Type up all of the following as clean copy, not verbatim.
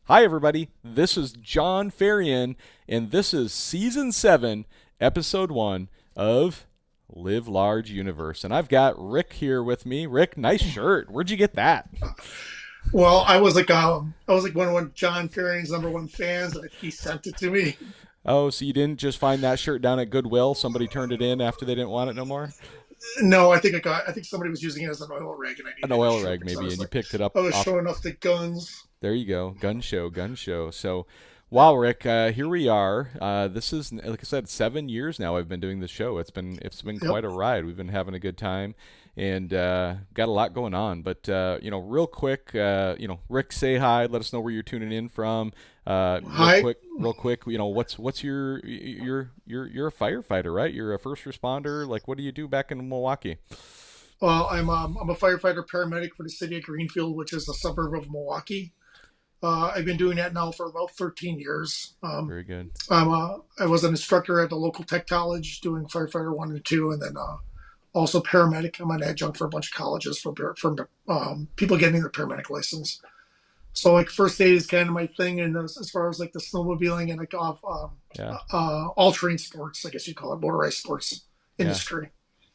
Hi, everybody. This is John Farian, and this is Season 7, Episode 1 of Live Large Universe. And I've got Rick here with me. Rick, nice shirt. Where'd you get that? Well, I was like one of John Ferring's number one fans. And he sent it to me. Oh, so you didn't just find that shirt down at Goodwill? Somebody turned it in after they didn't want it no more? No, I think somebody was using it as an oil rig, and I An needed a oil shirt rag, because maybe, and you picked it up I was off. showing off the guns. There you go. Gun show, gun show. So, wow, Rick, here we are. This is, like I said, 7 years now I've been doing this show. It's been Yep. quite a ride. We've been having a good time, and got a lot going on. But real quick, Rick, say hi. Let us know where you're tuning in from. Hi. Real quick. What's you're a firefighter, right? You're a first responder. Like, what do you do back in Milwaukee? Well, I'm a firefighter paramedic for the city of Greenfield, which is a suburb of Milwaukee. I've been doing that now for about 13 years. Very good. I was an instructor at the local tech college doing firefighter one and two, and then also paramedic. I'm an adjunct for a bunch of colleges for people getting their paramedic license. So like first aid is kind of my thing, and as far as like the snowmobiling and like Yeah. all terrain sports, I guess you call it motorized sports Yeah. industry.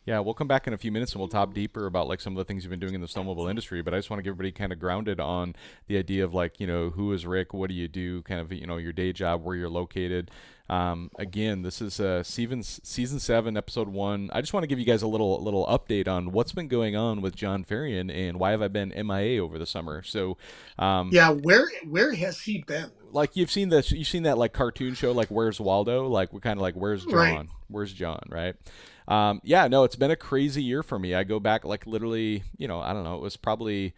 Yeah, we'll come back in a few minutes and we'll talk deeper about like some of the things you've been doing in the snowmobile industry. But I just want to get everybody kind of grounded on the idea of like, who is Rick? What do you do? Kind of, your day job, where you're located. Again, this is season 7, episode 1. I just want to give you guys a little update on what's been going on with John Farian and why have I been MIA over the summer. So, Yeah, where has he been? like you've seen that like cartoon show like Where's Waldo, like we're kind of like Right. where's John, right? Yeah, no, it's been a crazy year for me. I go back like literally, I don't know, it was probably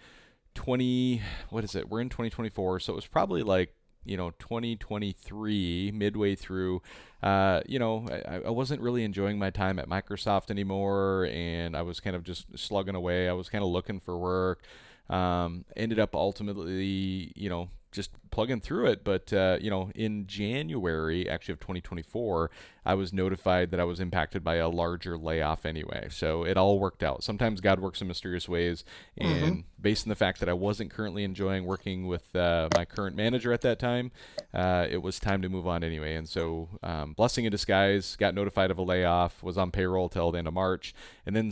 20, what is it, we're in 2024, so it was probably like 2023 midway through. I wasn't really enjoying my time at Microsoft anymore, and I was kind of just slugging away. I was kind of looking for work. Ended up ultimately, just plugging through it. But, in January, actually, of 2024, I was notified that I was impacted by a larger layoff anyway. So it all worked out. Sometimes God works in mysterious ways. Hmm. And based on the fact that I wasn't currently enjoying working with my current manager at that time, it was time to move on anyway. And so, blessing in disguise, got notified of a layoff, was on payroll till the end of March. And then,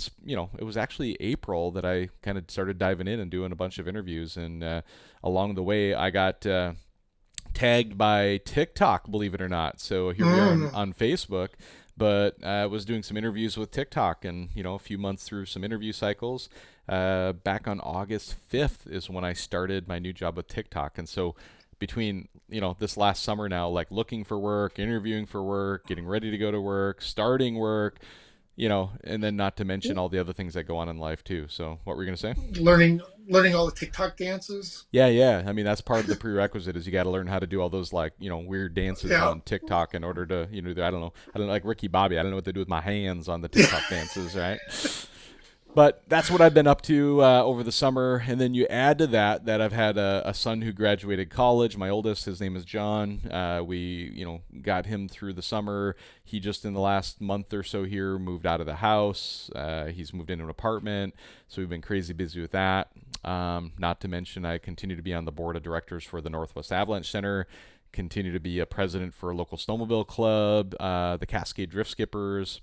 it was actually April that I kind of started diving in and doing a bunch of interviews. And along the way, I got tagged by TikTok, believe it or not. So here we are Mm. on Facebook. But I was doing some interviews with TikTok, and a few months through some interview cycles, back on August 5th is when I started my new job with TikTok. And so between this last summer now, like looking for work, interviewing for work, getting ready to go to work, starting work, and then not to mention all the other things that go on in life too. So what were you gonna say? Learning all the TikTok dances. Yeah, yeah. I mean, that's part of the prerequisite is you got to learn how to do all those like weird dances Yeah. on TikTok in order to I don't know, like Ricky Bobby. I don't know what to do with my hands on the TikTok dances, right? But that's what I've been up to over the summer. And then you add to that I've had a son who graduated college. My oldest, his name is John. We, got him through the summer. He just in the last month or so here moved out of the house. He's moved into an apartment. So we've been crazy busy with that. Not to mention, I continue to be on the board of directors for the Northwest Avalanche Center. Continue to be a president for a local snowmobile club, the Cascade Drift Skippers.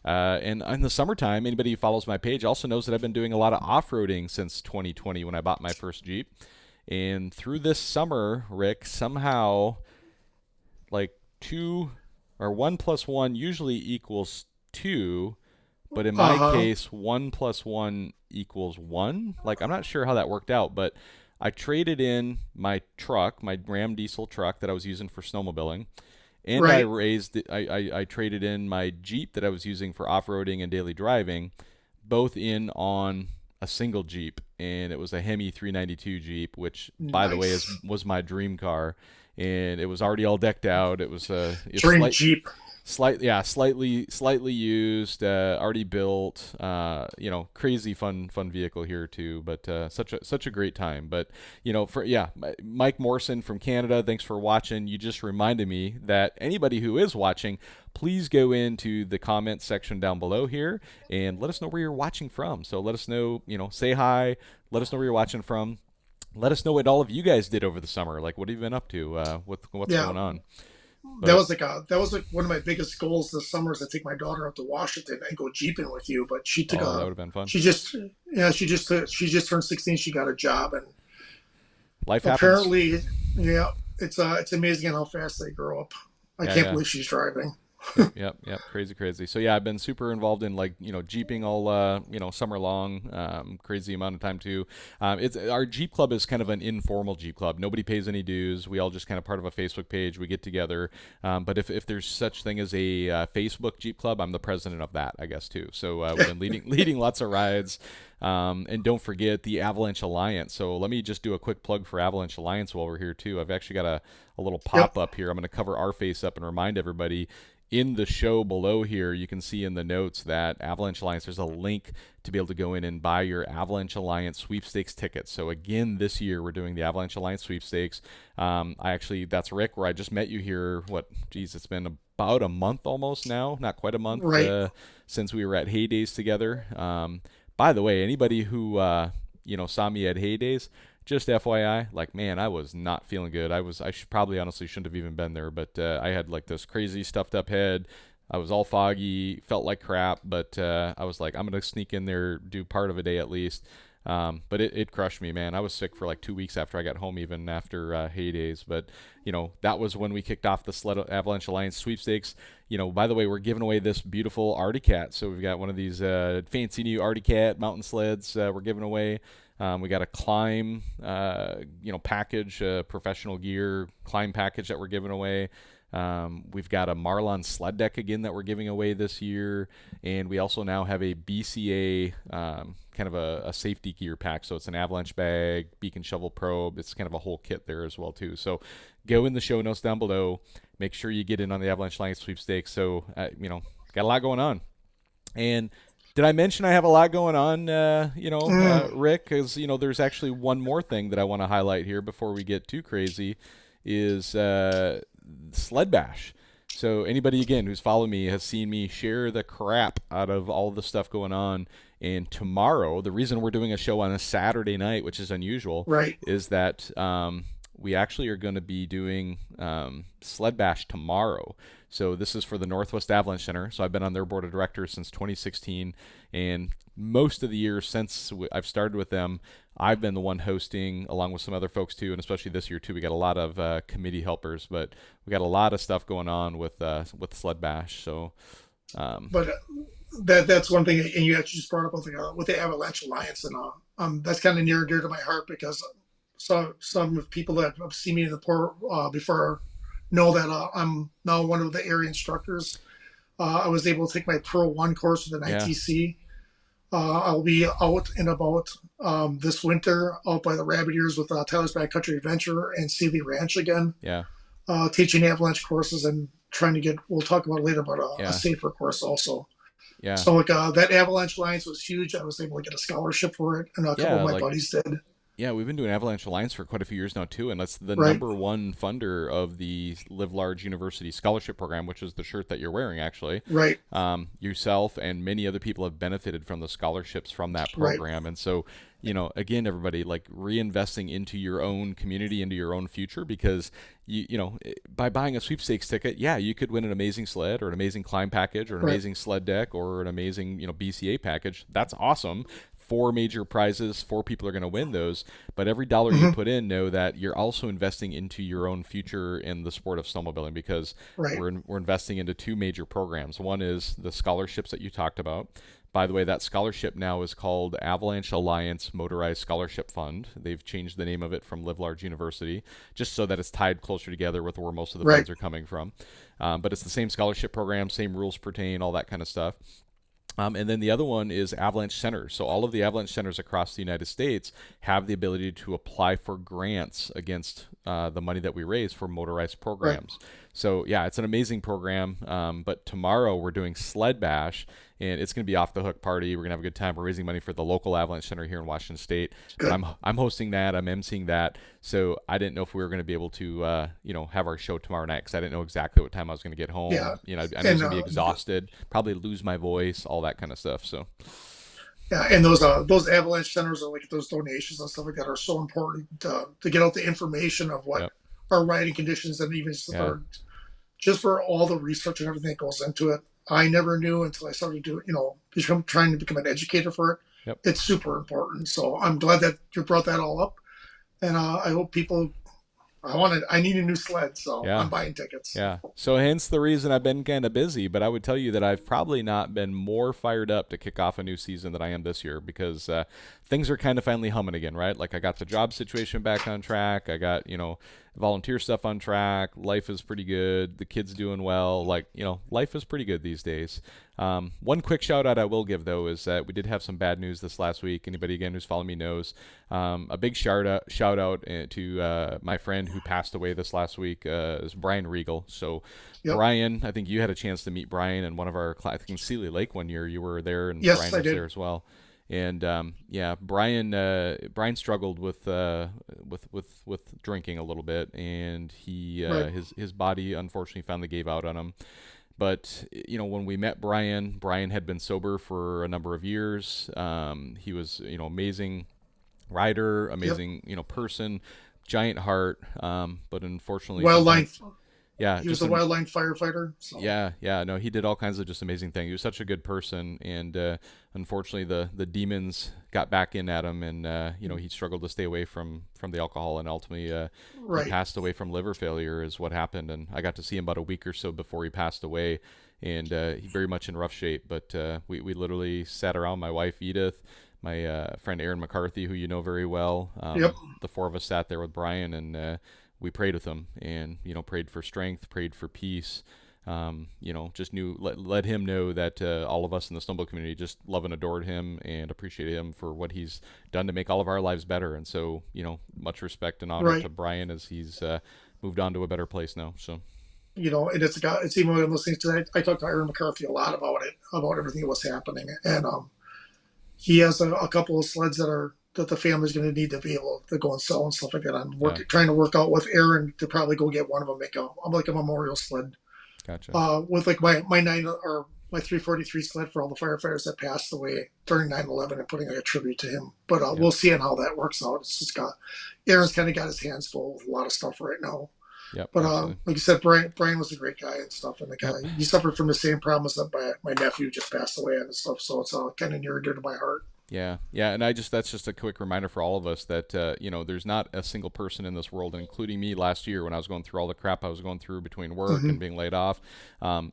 And in the summertime, anybody who follows my page also knows that I've been doing a lot of off-roading since 2020 when I bought my first Jeep. And through this summer, Rick, somehow like two or one plus one usually equals two, but in Uh my huh. case, one plus one equals one. Like I'm not sure how that worked out, but I traded in my truck, my Ram diesel truck that I was using for snowmobiling, and Right. I traded in my Jeep that I was using for off-roading and daily driving, both in on a single Jeep, and it was a Hemi 392 Jeep, which by the way Nice. was my dream car, and it was already all decked out. It was it's Dream slight Jeep. slightly used, already built. Crazy fun vehicle here too. But such a great time. But for Mike Morrison from Canada, thanks for watching. You just reminded me that anybody who is watching, please go into the comments section down below here and let us know where you're watching from. So let us know. Say hi. Let us know where you're watching from. let us know what all of you guys did over the summer. Like, what have you been up to? What's Yeah, going on? that But was like one of my biggest goals this summer is to take my daughter up to Washington and go jeeping with you. But oh, that would have been fun. she just yeah she just turned 16. She got a job, and Life happens. apparently, yeah, it's amazing how fast they grow up. I Yeah, can't yeah. believe she's driving. Yep, yep, yep. Crazy, crazy. So yeah, I've been super involved in like jeeping all summer long. Crazy amount of time too. It's our Jeep club is kind of an informal Jeep club. Nobody pays any dues. We all just kind of part of a Facebook page. We get together. But if there's such thing as a Facebook Jeep club, I'm the president of that, I guess too. So we've been leading lots of rides. And don't forget the Avalanche Alliance. So let me just do a quick plug for Avalanche Alliance while we're here too. I've actually got a little Yep. pop up here. I'm going to cover our face up and remind everybody in the show below here, you can see in the notes that Avalanche Alliance, there's a link to be able to go in and buy your Avalanche Alliance sweepstakes tickets. So again, this year we're doing the Avalanche Alliance sweepstakes. That's Rick, where I just met you here. It's been about a month almost now, not quite a month Right. since we were at Heydays together. By the way, anybody who saw me at Heydays, just FYI, like man, I was not feeling good. I should probably honestly shouldn't have even been there, but I had like this crazy stuffed up head. I was all foggy, felt like crap, but I was like, I'm gonna sneak in there, do part of a day at least. But it crushed me, man. I was sick for like 2 weeks after I got home, even after Heydays. But that was when we kicked off the Sled Avalanche Alliance sweepstakes. By the way, we're giving away this beautiful Arctic Cat. So we've got one of these fancy new Arctic Cat mountain sleds we're giving away. We got a climb, package, professional gear climb package that we're giving away. We've got a Marlon sled deck again that we're giving away this year, and we also now have a BCA kind of a safety gear pack. So it's an avalanche bag, beacon shovel probe. It's kind of a whole kit there as well too. So go in the show notes down below. Make sure you get in on the Avalanche Alliance sweepstakes. So got a lot going on. And did I mention I have a lot going on, Mm, Rick? Because, there's actually one more thing that I want to highlight here before we get too crazy is Sled Bash. So anybody, again, who's followed me has seen me share the crap out of all the stuff going on. And tomorrow, the reason we're doing a show on a Saturday night, which is unusual, right. is that we actually are going to be doing Sled Bash tomorrow. So this is for the Northwest Avalanche Center. So I've been on their board of directors since 2016, and most of the years since I've started with them, I've been the one hosting, along with some other folks too, and especially this year too. We got a lot of committee helpers, but we got a lot of stuff going on with Sled Bash. So But that's one thing, and you actually just brought up with the Avalanche Alliance, and that's kind of near and dear to my heart because some people that have seen me in the port before know that I'm now one of the area instructors. I was able to take my Pro 1 course with an yeah, ITC. I'll be out and about this winter out by the Rabbit Ears with Tyler's Backcountry Adventure and Sealy Ranch again, yeah, teaching avalanche courses and trying to get, we'll talk about it later, about a yeah, safer course also. yeah, So that Avalanche Alliance was huge. I was able to get a scholarship for it, and a couple yeah. of my Like buddies did. yeah, we've been doing Avalanche Alliance for quite a few years now too, and that's the Right, number one funder of the Live Large University Scholarship Program, which is the shirt that you're wearing actually. right, Yourself and many other people have benefited from the scholarships from that right, program, and so again, everybody, like reinvesting into your own community, into your own future, because by buying a sweepstakes ticket, yeah, you could win an amazing sled or an amazing climb package or an right. amazing sled deck or an amazing BCA package. That's awesome. Four major prizes, four people are going to win those. But every dollar you Hmm. put in, know that you're also investing into your own future in the sport of snowmobiling, because Right, we're investing into two major programs. One is the scholarships that you talked about. By the way, that scholarship now is called Avalanche Alliance Motorized Scholarship Fund. They've changed the name of it from Live Large University, just so that it's tied closer together with where most of the right. funds are coming from. But it's the same scholarship program, same rules pertain, all that kind of stuff. And then the other one is Avalanche Centers. So all of the Avalanche Centers across the United States have the ability to apply for grants against the money that we raise for motorized Right. programs. So yeah, it's an amazing program. But tomorrow we're doing Sled Bash, and it's going to be off the hook party. We're going to have a good time. We're raising money for the local Avalanche Center here in Washington State. But Good. I'm hosting that. I'm emceeing that. So I didn't know if we were going to be able to have our show tomorrow night, because I didn't know exactly what time I was going to get home. Yeah. I knew I was And going to be exhausted, probably lose my voice, all that kind of stuff. So Yeah, and those avalanche centers are like those donations and stuff like that are so important to get out the information of what Yep. are riding conditions and even Yeah. just for all the research and everything that goes into it. I never knew until I started doing, trying to become an educator for it. Yep. It's super important. So I'm glad that you brought that all up, and I hope people. I need a new sled, so Yeah. I'm buying tickets. Yeah. So hence the reason I've been kind of busy, but I would tell you that I've probably not been more fired up to kick off a new season than I am this year because things are kind of finally humming again, right? Like I got the job situation back on track. I got, volunteer stuff on track. Life is pretty good. The kids doing well. Like, life is pretty good these days. One quick shout out I will give though is that we did have some bad news this last week. Anybody again who's following me knows. A big shout out to my friend who passed away this last week is Brian Regal. So Yep. Brian, I think you had a chance to meet Brian in one of our I think in Sealy Lake one year. You were there and Yes, Brian I was there did. as well. And yeah, Brian struggled with drinking a little bit, and he Right. his body unfortunately finally gave out on him. But when we met Brian had been sober for a number of years. He was amazing rider, Yep. amazing person, giant heart. But unfortunately, Wildline. sometimes yeah, He was just a an wildline firefighter. So yeah, no, he did all kinds of just amazing things. He was such a good person, and unfortunately, the demons got back in at him, and he struggled to stay away from the alcohol, and ultimately, he right. passed away from liver failure, is what happened. And I got to see him about a week or so before he passed away, and he very much in rough shape. But we literally sat around. My wife Edith, my friend Aaron McCarthy, who you know very well. Yep. The four of us sat there with Brian, and we prayed with him, and prayed for strength, prayed for peace. Just let him know that all of us in the snowmobile community just love and adored him and appreciate him for what he's done to make all of our lives better. And so, much respect and honor to Right. Brian as he's moved on to a better place now. So And it's even one of those things that I talked to Aaron McCarthy a lot about it, about everything that was happening, and he has a couple of sleds that the family's going to need to be able to go and sell and stuff like that. I'm yeah, trying to work out with Aaron to probably go get one of them, make like a memorial sled, gotcha. with like my nine or my 343 sled for all the firefighters that passed away during 9/11 and putting like a tribute to him. But Yep. we'll see on how that works out. It's just Aaron's kind of got his hands full with a lot of stuff right now. Yep. But Absolutely. like you said, Brian was a great guy and stuff, and the Yep. guy he suffered from the same problems that my nephew just passed away and stuff. So it's kind of near and dear to my heart. Yeah, yeah, and that's just a quick reminder for all of us that there's not a single person in this world, including me last year when I was going through all the crap I was going through between work Mm-hmm. and being laid off.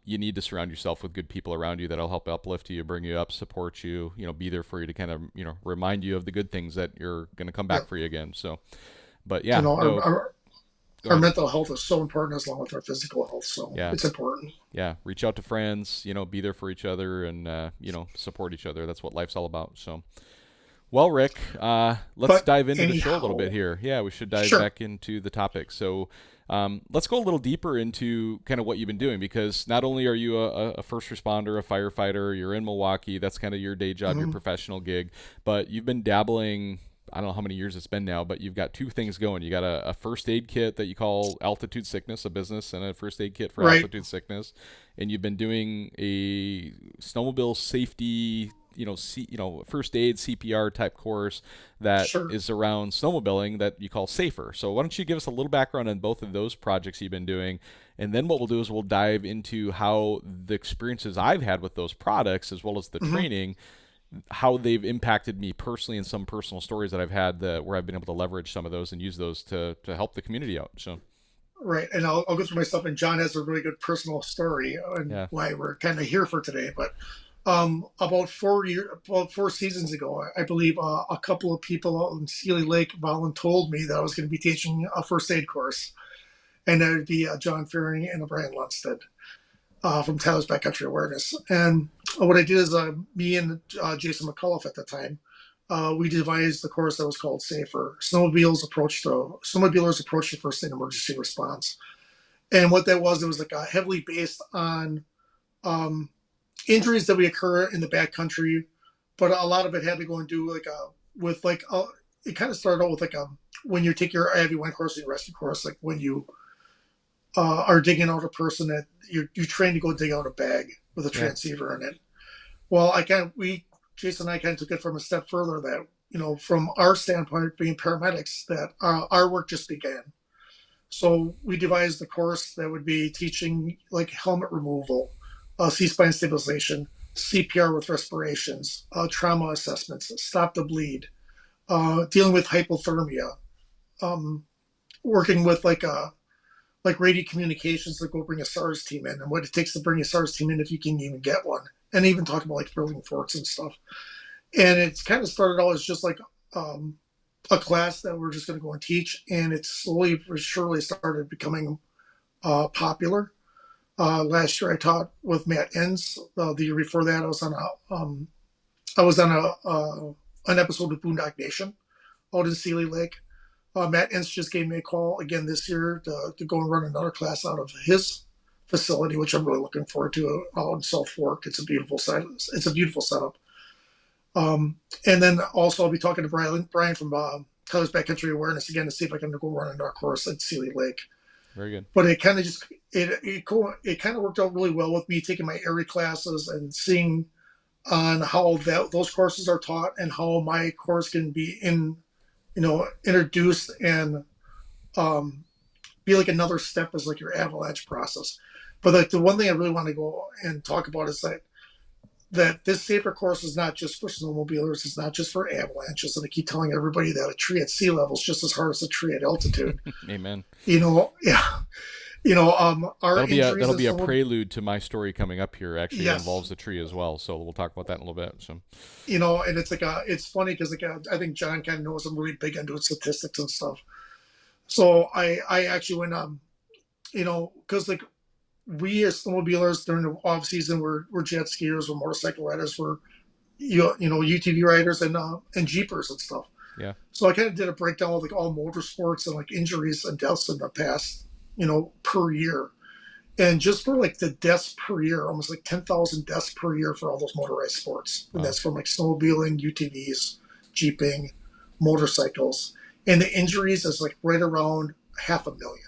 You need to surround yourself with good people around you that'll help uplift you, bring you up, support you, be there for you to kind of remind you of the good things that you're going to come Yeah, back for you again. So, but you yeah, know, no, go our ahead. mental health is so important as long with our physical health. So Yeah, it's important. yeah, reach out to friends, be there for each other, and support each other. That's what life's all about. So. Well, Rick, let's But dive into the show a little bit anyhow, here. Yeah, we should dive sure. back into the topic. So let's go a little deeper into kind of what you've been doing because not only are you a first responder, a firefighter, you're in Milwaukee, that's kind of your day job, your Mm-hmm. professional gig, but you've been dabbling. I don't know how many years it's been now, but you've got two things going. You got a first aid kit that you call Altitude Sickness, a business, and a first aid kit for Right. altitude sickness. And you've been doing a snowmobile safety first aid CPR type course that Sure. is around snowmobiling that you call S.A.F.E.R. So why don't you give us a little background on both of those projects you've been doing, and then what we'll do is we'll dive into how the experiences I've had with those products as well as the Mm-hmm. training, how they've impacted me personally and some personal stories that I've had where I've been able to leverage some of those and use those to help the community out. So Right. And I'll go through my stuff. And John has a really good personal story and yeah, why we're kind of here for today. But about 4 seasons ago, I believe a couple of people out in Sealy Lake voluntold me that I was going to be teaching a first aid course, and that would be John Fearing and Brian Lundstedt from Tyler's Backcountry Awareness. And what I did is me and Jason McCullough at the time, we devised the course that was called Safer: Snowmobilers Approach to First Aid Emergency Response. And what that was, it was like heavily based on um, injuries that we occur in the backcountry, but a lot of it had to go and do it kind of started out with when you take your IV1 course and your rescue course, like when you are digging out a person that you're trained to go dig out a bag with a yeah, transceiver in it. Well, I kind of we Jason and I kind of took it from a step further that, from our standpoint, being paramedics, that our work just began. So we devised the course that would be teaching like helmet removal, C-spine stabilization, CPR with respirations, trauma assessments, stop the bleed, dealing with hypothermia, um, working with like radio communications to go bring a SARS team in and what it takes to bring a SARS team in if you can even get one, and even talk about like building forts and stuff. And it's kind of started out as just like um, a class that we're just going to go and teach, and it slowly but surely started becoming popular. Last year I taught with Matt Enns. The year before that I was on an episode of Boondock Nation out in Sealy Lake. Matt Enns just gave me a call again this year to go and run another class out of his facility, which I'm really looking forward to out in South Fork. It's a beautiful site. It's a beautiful setup. And then also I'll be talking to Brian from Tyler's Backcountry Awareness again to see if I can go run another course at Sealy Lake. Very good. But it kind of just it kind of worked out really well with me taking my area classes and seeing on how those courses are taught and how my course can be introduced and be like another step as like your avalanche process. But like the one thing I really want to go and talk about is that this S.A.F.E.R course is not just for snowmobilers. It's not just for avalanches. And I keep telling everybody that a tree at sea level is just as hard as a tree at altitude. Amen. Yeah. Our that'll be a prelude to my story coming up here. Actually, yes. It involves a tree as well. So we'll talk about that in a little bit. So, and it's like it's funny because I think John kind of knows I'm really big into statistics and stuff. So I actually went because like we as snowmobilers during the off season we're jet skiers, we're motorcycle riders, we're UTV riders and jeepers and stuff. Yeah. So I kind of did a breakdown of like all motorsports and like injuries and deaths in the past, per year. And just for like the deaths per year, almost like 10,000 deaths per year for all those motorized sports. And that's from like snowmobiling, UTVs, jeeping, motorcycles. And the injuries is like right around 500,000.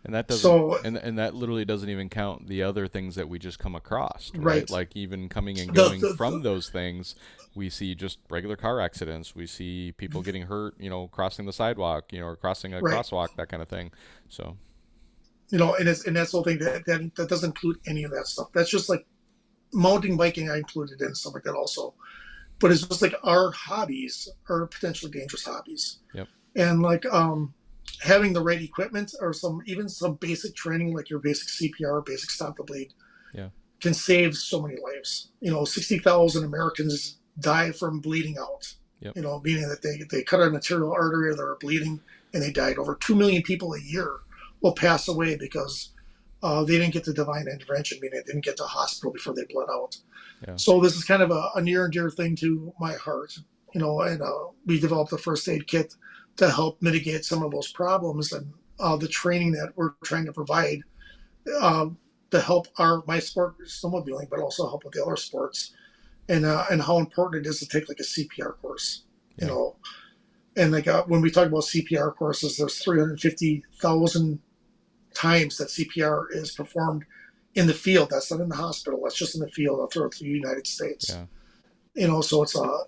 And that doesn't, and that literally doesn't even count the other things that we just come across, right? Like even coming and going from those things, we see just regular car accidents. We see people getting hurt, crossing the sidewalk, or crossing a crosswalk, that kind of thing. So, and that's the whole thing that doesn't include any of that stuff. That's just like mountain biking. I included in stuff like that also, but it's just like our hobbies are potentially dangerous hobbies. Yep. And like having the right equipment or some basic training, like your basic CPR, basic stop the bleed, can save so many lives. 60,000 Americans die from bleeding out. Yep. Meaning that they cut a arterial artery or they're bleeding and they died. Over 2 million people a year will pass away because they didn't get the divine intervention, meaning they didn't get to the hospital before they bled out. Yeah. So this is kind of a near and dear thing to my heart. And we developed a first aid kit to help mitigate some of those problems, and the training that we're trying to provide to help my sport, snowmobiling, but also help with the other sports, and how important it is to take like a CPR course. And like when we talk about CPR courses, there's 350,000 times that CPR is performed in the field. That's not in the hospital. That's just in the field throughout the United States. Yeah. So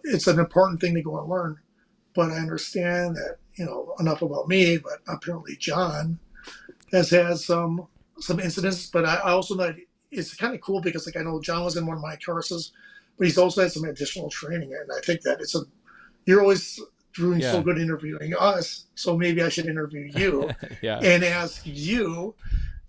it's an important thing to go and learn. But I understand that, enough about me, but apparently John has had some incidents. But I also know it's kind of cool because like I know John was in one of my courses, but he's also had some additional training. And I think that you're always doing so good interviewing us. So maybe I should interview you and ask you,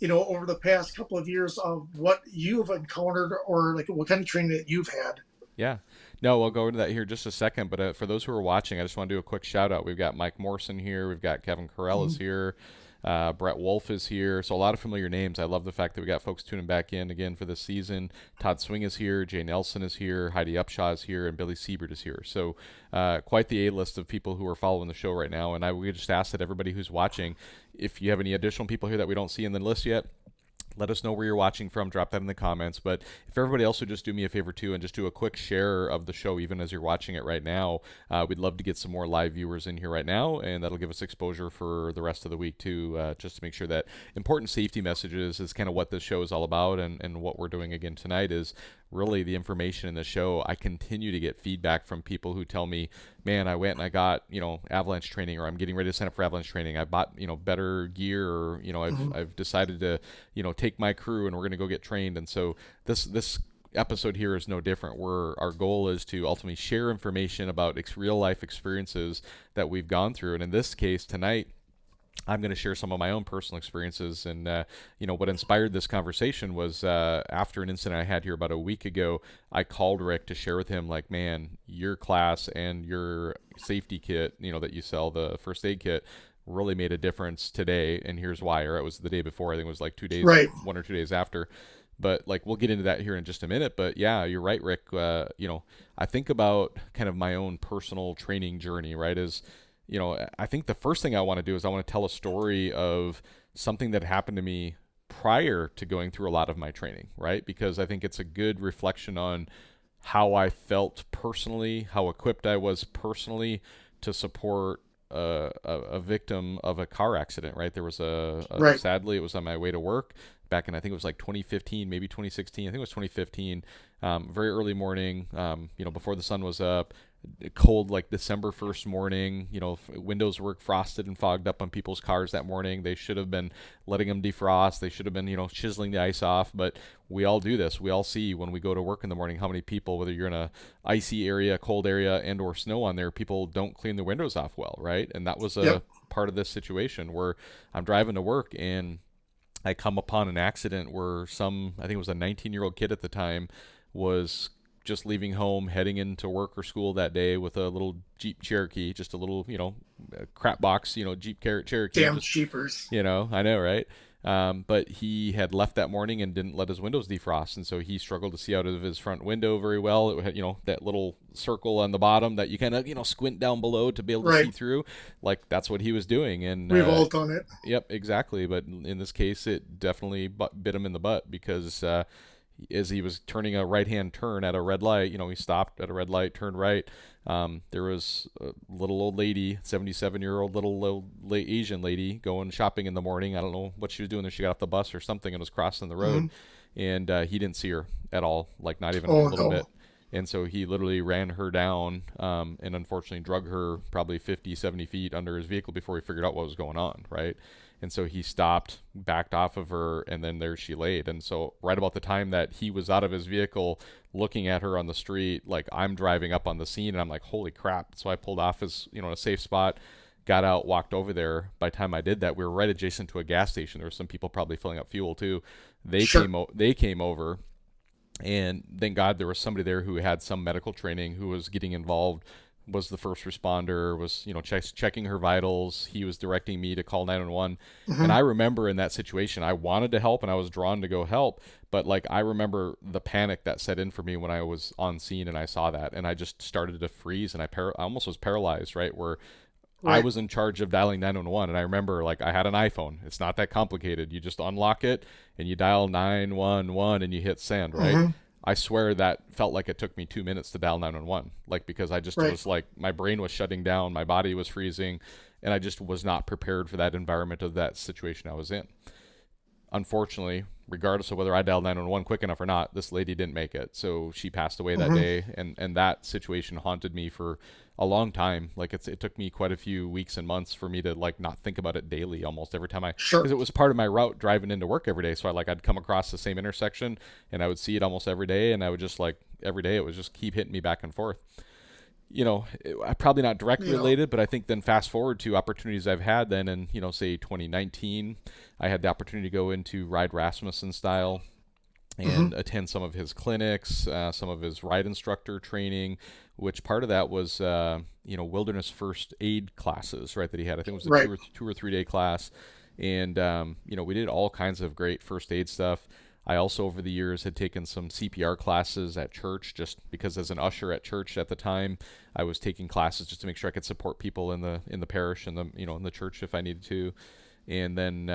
over the past couple of years of what you've encountered or like what kind of training that you've had. Yeah. No, we'll go into that here in just a second. But for those who are watching, I just want to do a quick shout out. We've got Mike Morrison here. We've got Kevin Carell is here. Brett Wolf is here. So a lot of familiar names. I love the fact that we got folks tuning back in again for this season. Todd Swing is here. Jay Nelson is here. Heidi Upshaw is here. And Billy Siebert is here. So quite the A-list of people who are following the show right now. And I would just ask that everybody who's watching, if you have any additional people here that we don't see in the list yet, let us know where you're watching from. Drop that in the comments. But if everybody else would just do me a favor too and just do a quick share of the show even as you're watching it right now, we'd love to get some more live viewers in here right now, and that'll give us exposure for the rest of the week too, just to make sure that important safety messages is kind of what this show is all about. And what we're doing again tonight is really the information in the show, I continue to get feedback from people who tell me, man, I went and I got, avalanche training, or I'm getting ready to sign up for avalanche training. I bought, better gear, or, Hmm. I've decided to, take my crew and we're going to go get trained. And so this episode here is no different, where our goal is to ultimately share information about real life experiences that we've gone through. And in this case tonight, I'm going to share some of my own personal experiences. And, what inspired this conversation was after an incident I had here about a week ago, I called Rick to share with him, like, man, your class and your safety kit, that you sell, the first aid kit, really made a difference today. And here's why. Or it was the day before. I think it was like 2 days, Right. 1 or 2 days after. But like, we'll get into that here in just a minute. But yeah, you're right, Rick. I think about kind of my own personal training journey, right? I think the first thing I want to do is I want to tell a story of something that happened to me prior to going through a lot of my training, right? Because I think it's a good reflection on how I felt personally, how equipped I was personally to support a victim of a car accident, right? There was Right. sadly, it was on my way to work back in, I think it was like 2015, maybe 2016. I think it was 2015. Very early morning, before the sun was up, cold, like December 1st morning. Windows were frosted and fogged up on people's cars that morning. They should have been letting them defrost. They should have been, chiseling the ice off. But we all do this. We all see when we go to work in the morning how many people, whether you're in a icy area, cold area, and or snow on there, people don't clean the windows off well, right? And that was Yep. a part of this situation where I'm driving to work and I come upon an accident where I think it was a 19-year-old kid at the time, was just leaving home, heading into work or school that day with a little Jeep Cherokee, just a little, crap box, Jeep Cherokee, Damn just, cheapers. I know, right? But he had left that morning and didn't let his windows defrost, and so he struggled to see out of his front window very well. It had, that little circle on the bottom that you kind of, squint down below to be able to Right. see through. Like, that's what he was doing, and We've all done it. yep, exactly. But in this case, it definitely bit him in the butt because as he was turning a right-hand turn at a red light, he stopped at a red light, turned right. There was a little old lady, 77-year-old little Asian lady, going shopping in the morning. I don't know what she was doing there. She got off the bus or something and was crossing the road, Hmm. and he didn't see her at all, like not even a Oh little bit. no. And so he literally ran her down, and unfortunately drug her probably 50, 70 feet under his vehicle before he figured out what was going on, right? And so he stopped, backed off of her, and then there she laid. And so right about the time that he was out of his vehicle looking at her on the street, like, I'm driving up on the scene and I'm like, holy crap. So I pulled off as, a safe spot, got out, walked over there. By the time I did that, we were right adjacent to a gas station. There were some people probably filling up fuel too. Sure. They came over, and thank God there was somebody there who had some medical training, who was getting involved, was the first responder, was checking her vitals. He was directing me to call 911. And Hmm. I remember in that situation, I wanted to help and I was drawn to go help, but like, I remember the panic that set in for me when I was on scene and I saw that, and I just started to freeze, and I almost was paralyzed, right, where I Right. was in charge of dialing 911. And I remember, like, I had an iPhone. It's not that complicated. You just unlock it and you dial 911 and you hit send, right? Hmm. I swear that felt like it took me 2 minutes to dial 911. Like, because I just Right. was like, my brain was shutting down, my body was freezing, and I just was not prepared for that environment of that situation I was in. Unfortunately, regardless of whether I dialed 911 quick enough or not, this lady didn't make it. So she passed away that Hmm. day, and that situation haunted me for a long time. Like, it took me quite a few weeks and months for me to, like, not think about it daily almost every time Sure. because it was part of my route driving into work every day. So I'd come across the same intersection and I would see it almost every day, and I would just, like, every day it would just keep hitting me back and forth. Probably not directly You know. related, but I think then fast forward to opportunities I've had then in, say 2019, I had the opportunity to go into Ride Rasmussen style Hmm. and attend some of his clinics, some of his ride instructor training, which part of that was, wilderness first aid classes, right, that he had. I think it was a Right. 2 or 3 day class. And, we did all kinds of great first aid stuff. I also, over the years, had taken some CPR classes at church, just because as an usher at church at the time, I was taking classes just to make sure I could support people in the parish and in the church if I needed to. And then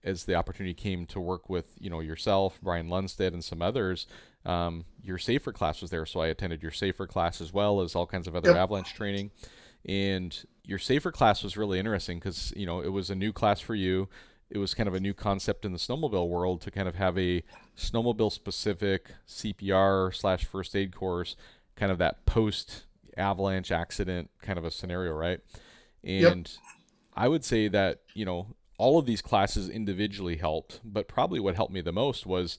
as the opportunity came to work with yourself, Brian Lundstedt, and some others, your S.A.F.E.R class was there, so I attended your S.A.F.E.R class as well as all kinds of other Yep. avalanche training. And your S.A.F.E.R class was really interesting because it was a new class for you. it was kind of a new concept in the snowmobile world to kind of have a snowmobile specific CPR slash first aid course, kind of that post avalanche accident kind of a scenario, right? Yep. And I would say that, all of these classes individually helped, but probably what helped me the most was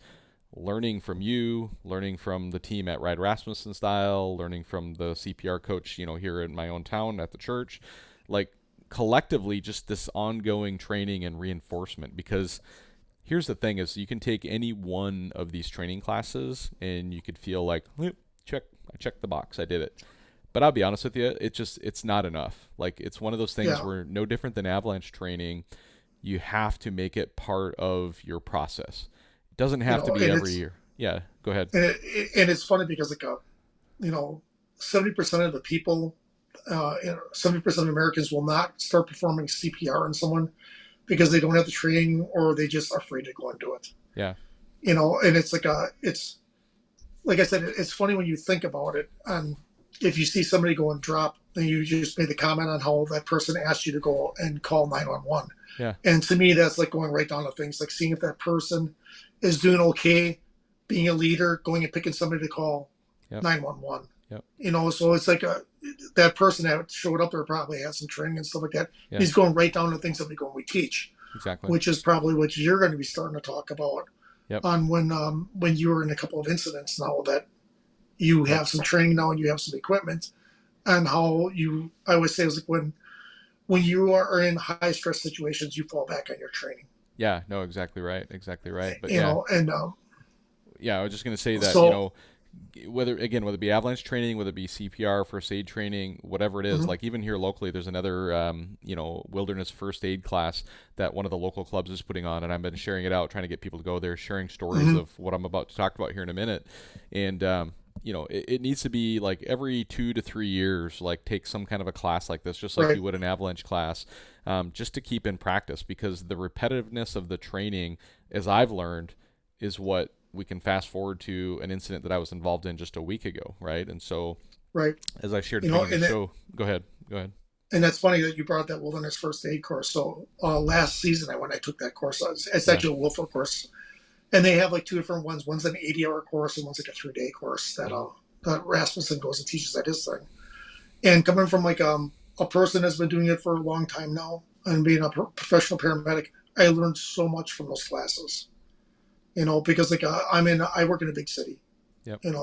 learning from you, learning from the team at Ride Rasmussen Style, learning from the CPR coach, here in my own town at the church, like collectively just this ongoing training and reinforcement. Because here's the thing is you can take any one of these training classes and you could feel like, I checked the box, I did it. But I'll be honest with you, it's not enough. Like it's one of those things Yeah. where no different than avalanche training, you have to make it part of your process. It doesn't have to be And every year. Yeah, go ahead. and it's funny because like you know, 70% of the people, 70% of Americans will not start performing CPR on someone because they don't have the training or they just are afraid to go and do it. Yeah, And it's it's like I said, it's funny when you think about it. And if you see somebody go and drop, then you just made the comment on how that person asked you to go and call 911. yeah, And to me, that's like going right down to things like seeing if that person is doing okay, being a leader, going and picking somebody to call yep, 911. yep, So it's like that person that showed up there probably had some training and stuff like that. yeah, He's going right down to things that we teach, exactly. which is probably what you're going to be starting to talk about Yep, on when you were in a couple of incidents now that you yep, have some training now and you have some equipment and how I always say it's like when you are in high stress situations, you fall back on your training, yeah. No, exactly right. But yeah, and yeah. I was just gonna say that so whether it be avalanche training, whether it be CPR, first aid training, whatever it is, mhm, like even here locally, there's another wilderness first aid class that one of the local clubs is putting on, and I've been sharing it out, trying to get people to go there, sharing stories mhm, of what I'm about to talk about here in a minute, and it needs to be like every 2 to 3 years, like take some kind of a class like this, just like right, you would an avalanche class, just to keep in practice because the repetitiveness of the training, as I've learned, is what we can fast forward to an incident that I was involved in just a week ago, right? And so, right, as I shared at the beginning of the and show, go ahead, go ahead. and that's funny that you brought that wilderness first aid course. So last season, I took that course. It's Yeah. actually a Wolfer course, and they have like two different ones. One's an 80-hour course, and one's like a 3-day course Mm-hmm. that Rasmussen goes and teaches at his thing. And coming from like a person that's been doing it for a long time now and being a professional paramedic, I learned so much from those classes. Because like I work in a big city, Yep. and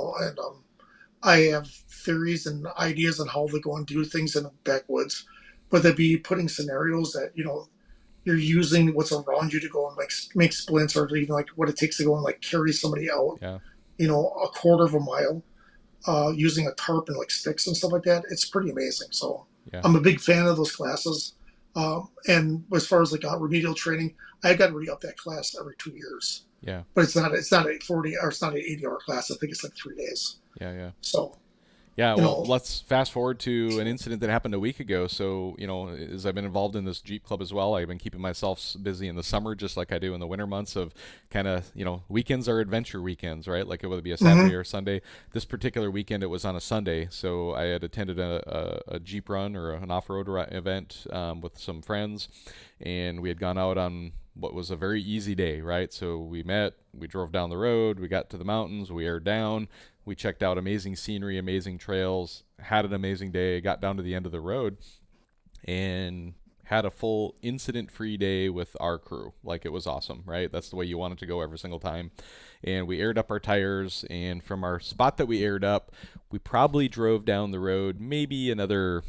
I have theories and ideas on how to go and do things in the backwoods, but they'd be putting scenarios that you're using what's around you to go and like make splints or even like what it takes to go and like carry somebody out, Yeah. a quarter of a mile, using a tarp and like sticks and stuff like that. It's pretty amazing. So Yeah. I'm a big fan of those classes. And as far as like remedial training, I got to re-up that class every 2 years. Yeah. But it's not a 40 or it's not an 80-hour class. I think it's like 3 days. Yeah. Yeah. So Yeah, you well, know, let's fast forward to an incident that happened a week ago. So, as I've been involved in this Jeep club as well, I've been keeping myself busy in the summer, just like I do in the winter months of kind of, weekends are adventure weekends, right? Like whether it be a mm-hmm, Saturday or Sunday. This particular weekend, it was on a Sunday. So I had attended a Jeep run or an off-road event with some friends, and we had gone out on what was a very easy day, right? So we met, we drove down the road, we got to the mountains, we aired down, we checked out amazing scenery, amazing trails, had an amazing day, got down to the end of the road, and had a full incident free day with our crew. Like it was awesome, right? That's the way you want it to go every single time. And we aired up our tires, and from our spot that we aired up, we probably drove down the road maybe another,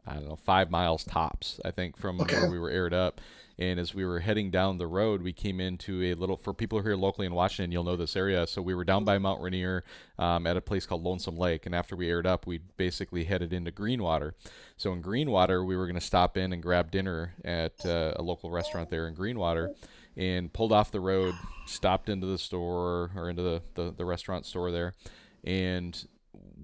I don't know, 5 miles tops, I think, from okay, where we were aired up. And as we were heading down the road, we came into a little, for people here locally in Washington, you'll know this area. So we were down by Mt Rainier at a place called Lonesome Lake. And after we aired up, we basically headed into Greenwater. So in Greenwater, we were going to stop in and grab dinner at a local restaurant there in Greenwater, and pulled off the road, stopped into the store or into the restaurant store there. And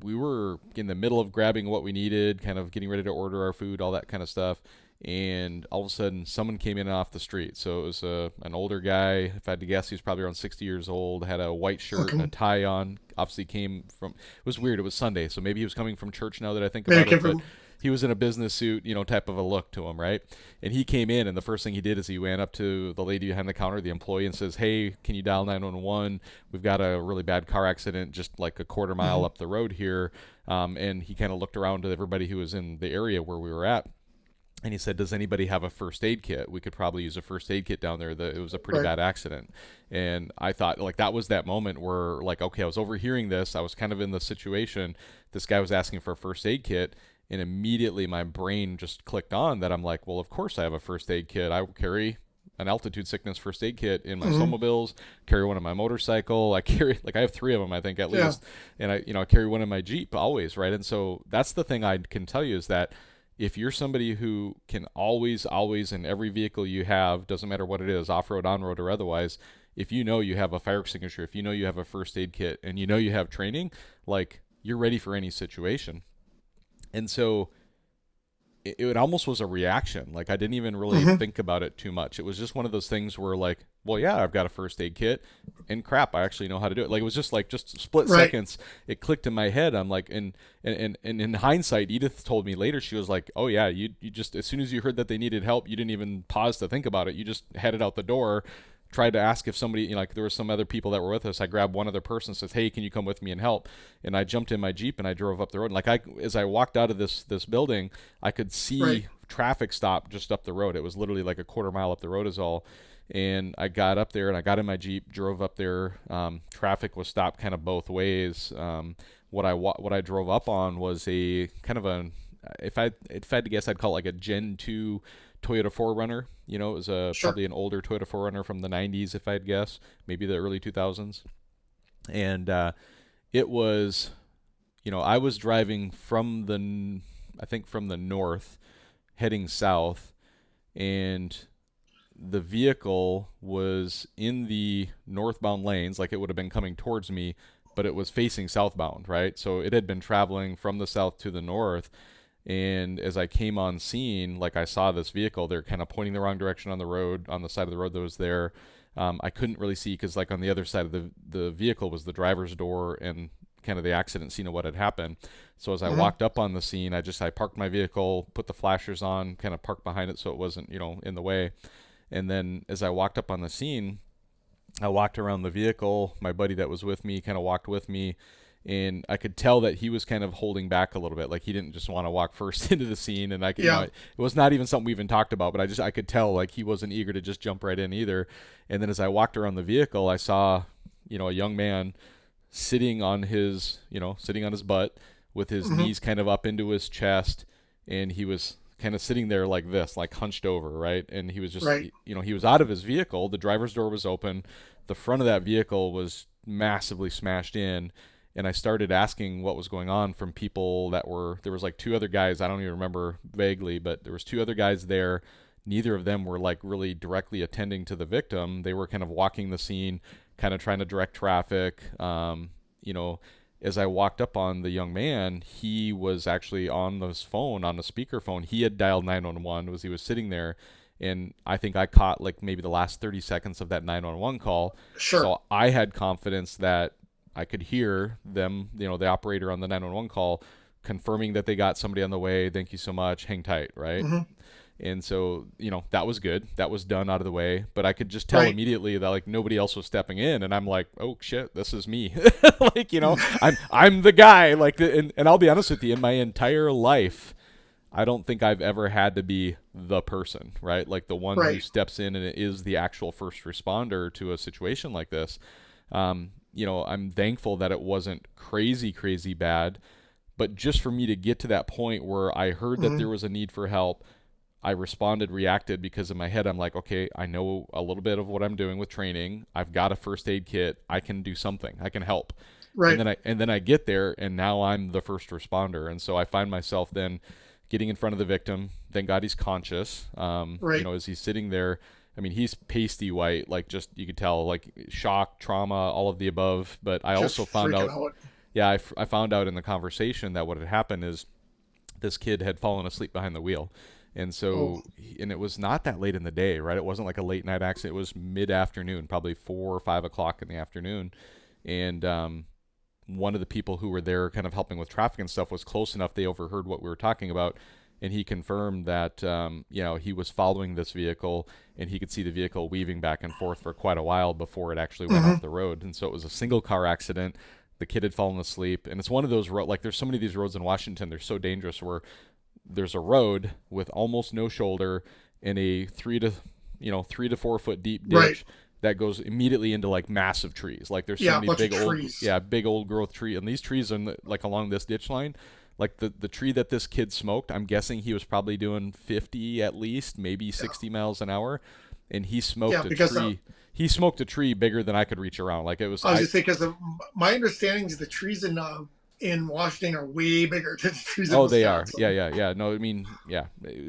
we were in the middle of grabbing what we needed, kind of getting ready to order our food, all that kind of stuff. And all of a sudden, someone came in off the street. So it was an older guy. If I had to guess, he was probably around 60 years old, had a white shirt and a okay. tie on. Obviously came from, it was weird. It was Sunday. So maybe he was coming from church now that I think Maybe about it came it. But from. he was in a business suit, type of a look to him, right? And he came in, and the first thing he did is he ran up to the lady behind the counter, the employee, and says, "Hey, can you dial 911? We've got a really bad car accident just like a quarter mile Hmm. up the road here." And he kind of looked around to everybody who was in the area where we were at. And he said, "Does anybody have a first aid kit? We could probably use a first aid kit down there. It was a pretty Right. bad accident." And I thought, like, that was that moment where, like, okay, I was overhearing this. I was kind of in the situation. This guy was asking for a first aid kit. And immediately my brain just clicked on that. I'm like, well, of course I have a first aid kit. I carry an altitude sickness first aid kit in my Hmm. snowmobiles, carry one on my motorcycle. I carry, like, I have three of them, I think, at Yeah. least. And I carry one in my Jeep always, right? And so that's the thing I can tell you is that if you're somebody who can always in every vehicle you have, doesn't matter what it is, off-road, on-road, or otherwise, if you know you have a fire extinguisher, if you know you have a first aid kit, and you know you have training, like, you're ready for any situation. And so it almost was a reaction. Like, I didn't even really Hmm. think about it too much. It was just one of those things where, like, well, yeah, I've got a first aid kit, and crap, I actually know how to do it. Like, it was just like just split Right. seconds. It clicked in my head. I'm like, and in hindsight, Edith told me later, she was like, "Oh yeah, you just, as soon as you heard that they needed help, you didn't even pause to think about it. You just headed out the door." Tried to ask if somebody, like, there were some other people that were with us. I grabbed one other person, says, "Hey, can you come with me and help?" And I jumped in my Jeep and I drove up the road. And, like, as I walked out of this building, I could Right. see traffic stop just up the road. It was literally like a quarter mile up the road is all. And I got up there and I got in my Jeep, drove up there. Traffic was stopped kind of both ways. What I drove up on was a kind of a, if I had to guess, I'd call it like a Gen 2 Toyota 4Runner. It was Sure. probably an older Toyota 4Runner from the 90s, if I'd guess, maybe the early 2000s. And it was, I was driving from I think from the north, heading south, and the vehicle was in the northbound lanes, like it would have been coming towards me, but it was facing southbound, right? So it had been traveling from the south to the north. And as I came on scene, like, I saw this vehicle, they're kind of pointing the wrong direction on the road, on the side of the road that was there. I couldn't really see because, like, on the other side of the vehicle was the driver's door and kind of the accident scene of what had happened. So as I Hmm. walked up on the scene, I parked my vehicle, put the flashers on, kind of parked behind it so it wasn't, in the way. And then as I walked up on the scene, I walked around the vehicle. My buddy that was with me kind of walked with me, and I could tell that he was kind of holding back a little bit. Like, he didn't just want to walk first into the scene, and I could, Yeah. it was not even something we even talked about, but I could tell, like, he wasn't eager to just jump right in either. And then as I walked around the vehicle, I saw, a young man sitting on his butt with his Hmm. knees kind of up into his chest, and he was kind of sitting there like this, like hunched over, right? And he was just, Right. he was out of his vehicle. The driver's door was open. The front of that vehicle was massively smashed in. And I started asking what was going on from people there was like two other guys. I don't even remember vaguely, but there was two other guys there. Neither of them were, like, really directly attending to the victim. They were kind of walking the scene, kind of trying to direct traffic. You know, as I walked up on the young man, he was actually on his phone, on the speakerphone. He had dialed 911 as he was sitting there. And I think I caught, like, maybe the last 30 seconds of that 911 call. Sure. So I had confidence that I could hear them, the operator on the 911 call, confirming that they got somebody on the way. Thank you so much. Hang tight, right? Hmm. And so, that was good. That was done out of the way. But I could just tell Right. immediately that, like, nobody else was stepping in, and I'm like, oh shit, this is me. Like, I'm the guy. Like, and I'll be honest with you, in my entire life, I don't think I've ever had to be the person, right? Like, the one who Right. steps in and is the actual first responder to a situation like this. I'm thankful that it wasn't crazy, crazy bad. But just for me to get to that point where I heard that Hmm. there was a need for help, I responded, reacted, because in my head I'm like, okay, I know a little bit of what I'm doing with training. I've got a first aid kit. I can do something. I can help. And Right. then I get there, and now I'm the first responder. And so I find myself then getting in front of the victim. Thank God he's conscious. Right. As he's sitting there, I mean, he's pasty white, like, just, you could tell, like, shock, trauma, all of the above. But I Just also found freaking out, out. yeah, I found out in the conversation that what had happened is this kid had fallen asleep behind the wheel. And Oh. so, and it was not that late in the day, right? It wasn't like a late night accident. It was mid afternoon, probably 4 or 5 o'clock in the afternoon. And one of the people who were there kind of helping with traffic and stuff was close enough. They overheard what we were talking about. And he confirmed that, he was following this vehicle and he could see the vehicle weaving back and forth for quite a while before it actually went off Mm-hmm. the road. And so it was a single car accident. The kid had fallen asleep. And it's one of those, like there's so many of these roads in Washington, they're so dangerous where there's a road with almost no shoulder and a 3 to 4 foot deep Right. ditch that goes immediately into like massive trees. Like there's so Yeah, a many bunch of big old, trees. big old growth tree, and these trees are like along this ditch line. Like the tree that this kid smoked, I'm guessing he was probably doing 50 at least, maybe 60 miles an hour, and he Yeah, smoked a because tree. He smoked a tree bigger than I could reach around. Like it was, I was just saying, because my understanding is the trees in Washington are way bigger than the trees in Oh, they are. Wisconsin. Yeah. No, I mean, yeah.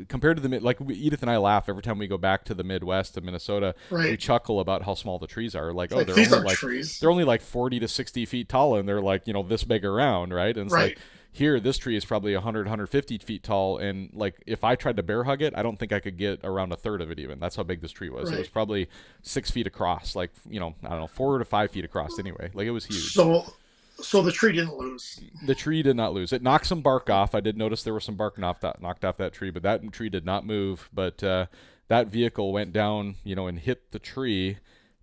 Compared to the mid, like Edith and I laugh every time we go back to the Midwest to Minnesota. We Right. chuckle about how small the trees are. Like, It's oh, like these aren't trees. they're only like 40 to 60 feet tall, and they're like this big around, right? And it's Right. like here, this tree is probably 100, 150 feet tall, and like if I tried to bear hug it, I don't think I could get around a third of it even. That's how big this tree was. It was Right. probably 6 feet across, like I don't know, 4 to 5 feet across anyway. Like it was huge. So the tree didn't lose. The tree did not lose. It knocked some bark off. I did notice there was some bark knocked off that tree, but that tree did not move. But that vehicle went down, and hit the tree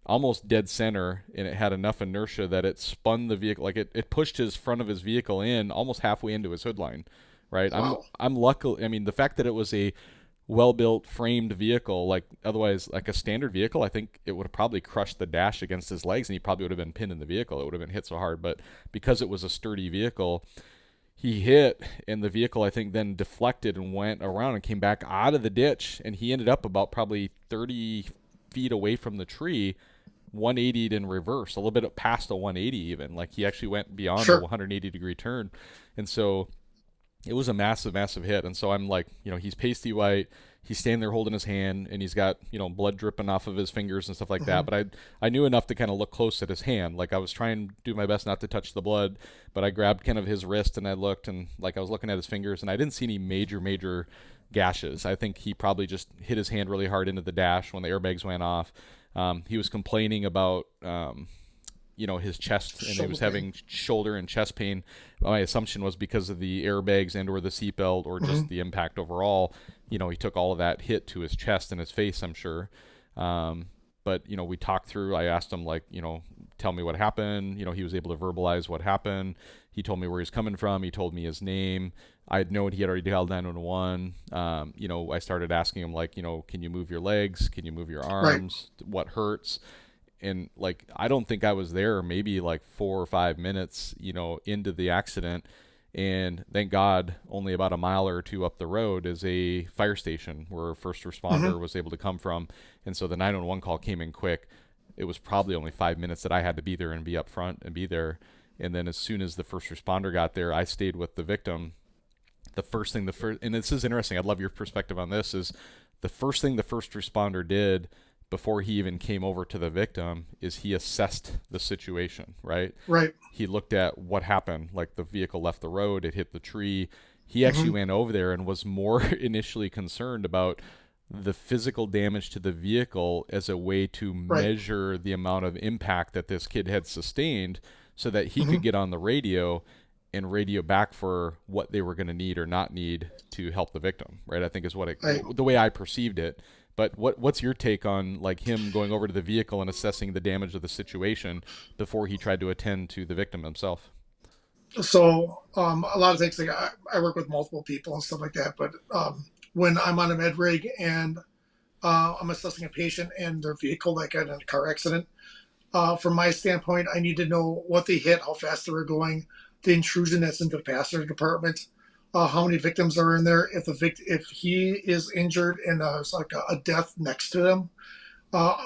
almost dead center, and it had enough inertia that it spun the vehicle. Like it pushed his front of his vehicle in almost halfway into his hood line. Right. Wow. I'm lucky. I mean, the fact that it was a well-built framed vehicle, like otherwise like a standard vehicle, I think it would have probably crushed the dash against his legs and he probably would have been pinned in the vehicle. It would have been hit so hard. But because it was a sturdy vehicle, he hit, and the vehicle I think then deflected and went around and came back out of the ditch, and he ended up about probably 30 feet away from the tree, 180'd in reverse, a little bit past a 180 even. Like he actually went beyond a Sure. 180-degree turn. And so it was a massive, massive hit. And so I'm like, he's pasty white. He's standing there holding his hand, and he's got, blood dripping off of his fingers and stuff like that. Mm-hmm. But I knew enough to kind of look close at his hand. Like I was trying to do my best not to touch the blood, but I grabbed kind of his wrist and I looked, and like I was looking at his fingers, and I didn't see any major, major gashes. I think he probably just hit his hand really hard into the dash when the airbags went off. He was complaining about, his chest, and he was having shoulder and chest pain. My assumption was because of the airbags and or the seatbelt or just Mm-hmm. the impact overall. He took all of that hit to his chest and his face, I'm sure. But we talked through. I asked him like, tell me what happened. He was able to verbalize what happened. He told me where he's coming from. He told me his name. I had known he had already dialed 911. I started asking him like, can you move your legs? Can you move your Right. arms? What hurts? And like I don't think I was there maybe like 4 or 5 minutes into the accident, and thank God only about a mile or two up the road is a fire station where a first responder Mm-hmm. was able to come from. And so the 911 call came in quick. It was probably only 5 minutes that I had to be there and be up front and be there. And then as soon as the first responder got there, I stayed with the victim. And this is interesting, I'd love your perspective on this, is the first thing the first responder did before he even came over to the victim is he assessed the situation, right? Right. He looked at what happened, like the vehicle left the road, it hit the tree. He actually Mm-hmm. went over there and was more initially concerned about the physical damage to the vehicle as a way to Right. measure the amount of impact that this kid had sustained so that he Mm-hmm. could get on the radio and radio back for what they were going to need or not need to help the victim, right? I think is Right. the way I perceived it. But what's your take on like him going over to the vehicle and assessing the damage of the situation before he tried to attend to the victim himself? So a lot of things like I work with multiple people and stuff like that, but when I'm on a med rig and I'm assessing a patient and their vehicle that got in a car accident, from my standpoint, I need to know what they hit, how fast they were going, the intrusion that's into the passenger compartment, how many victims are in there. If he is injured and there's like a death next to him,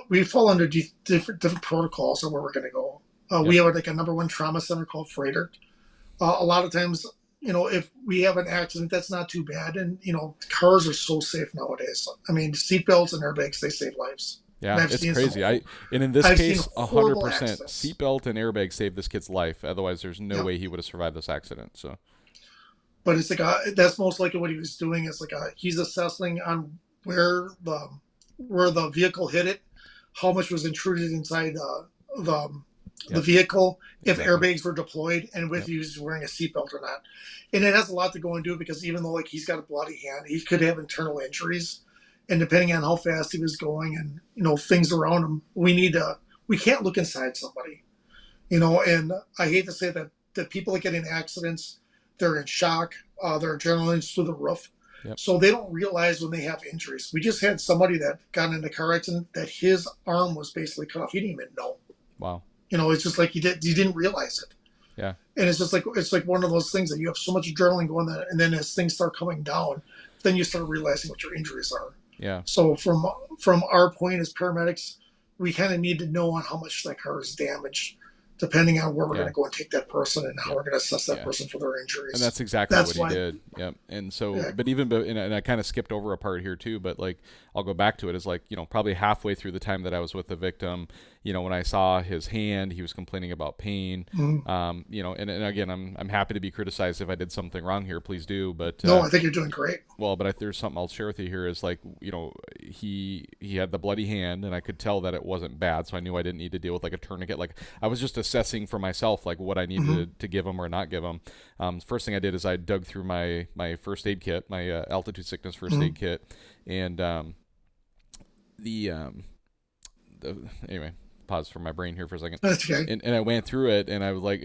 we fall under different protocols of where we're going to go. We Yep. have like a number one trauma center called Freighter. A lot of times, if we have an accident, that's not too bad. And, cars are so safe nowadays. I mean, seatbelts and airbags, they save lives. And Yeah, I've it's seen crazy. some, And in this I've seen case, horrible 100% accidents. seatbelt and airbag saved this kid's life. Otherwise, there's no Yep. way he would have survived this accident. So But it's like that's most likely what he was doing. Is like he's assessing on where the vehicle hit it, how much was intruded inside the the Yep. vehicle, if Exactly. airbags were deployed, and with Yep. you wearing a seatbelt or not. And it has a lot to go into it because even though like he's got a bloody hand, he could have internal injuries, and depending on how fast he was going and things around him, we can't look inside somebody. And I hate to say that people that get in accidents, they're in shock, their adrenaline's through the roof, Yep. so they don't realize when they have injuries. We just had somebody that got in a car accident that his arm was basically cut off. He didn't even know. Wow. It's just like he didn't realize it. Yeah. And it's like one of those things that you have so much adrenaline going there, and then as things start coming down, then you start realizing what your injuries are. Yeah. So from our point as paramedics, we kind of need to know on how much that car is damaged, depending on where we're going Yeah. to go and take that person and how Yep. we're going to assess that Yeah. person for their And injuries. that's exactly what That's he why, did. Yep. And so, yeah, but and I kind of skipped over a part here too, but like, I'll go back to it. Is like, probably halfway through the time that I was with the victim, when I saw his hand, he was complaining about pain. mm, And again, I'm happy to be criticized if I did something wrong here. Please do. But, no, I think you're doing great. well, but there's something I'll share with you here is like, he had the bloody hand, and I could tell that it wasn't bad, so I knew I didn't need to deal with like a tourniquet. Like, I was just assessing for myself like what I needed Hmm. to give him or not give him. First thing I did is I dug through my first aid kit, my altitude sickness first Hmm. aid kit, and the um, the anyway, pause for my brain here for a second. That's okay. And I went through it, and I was like,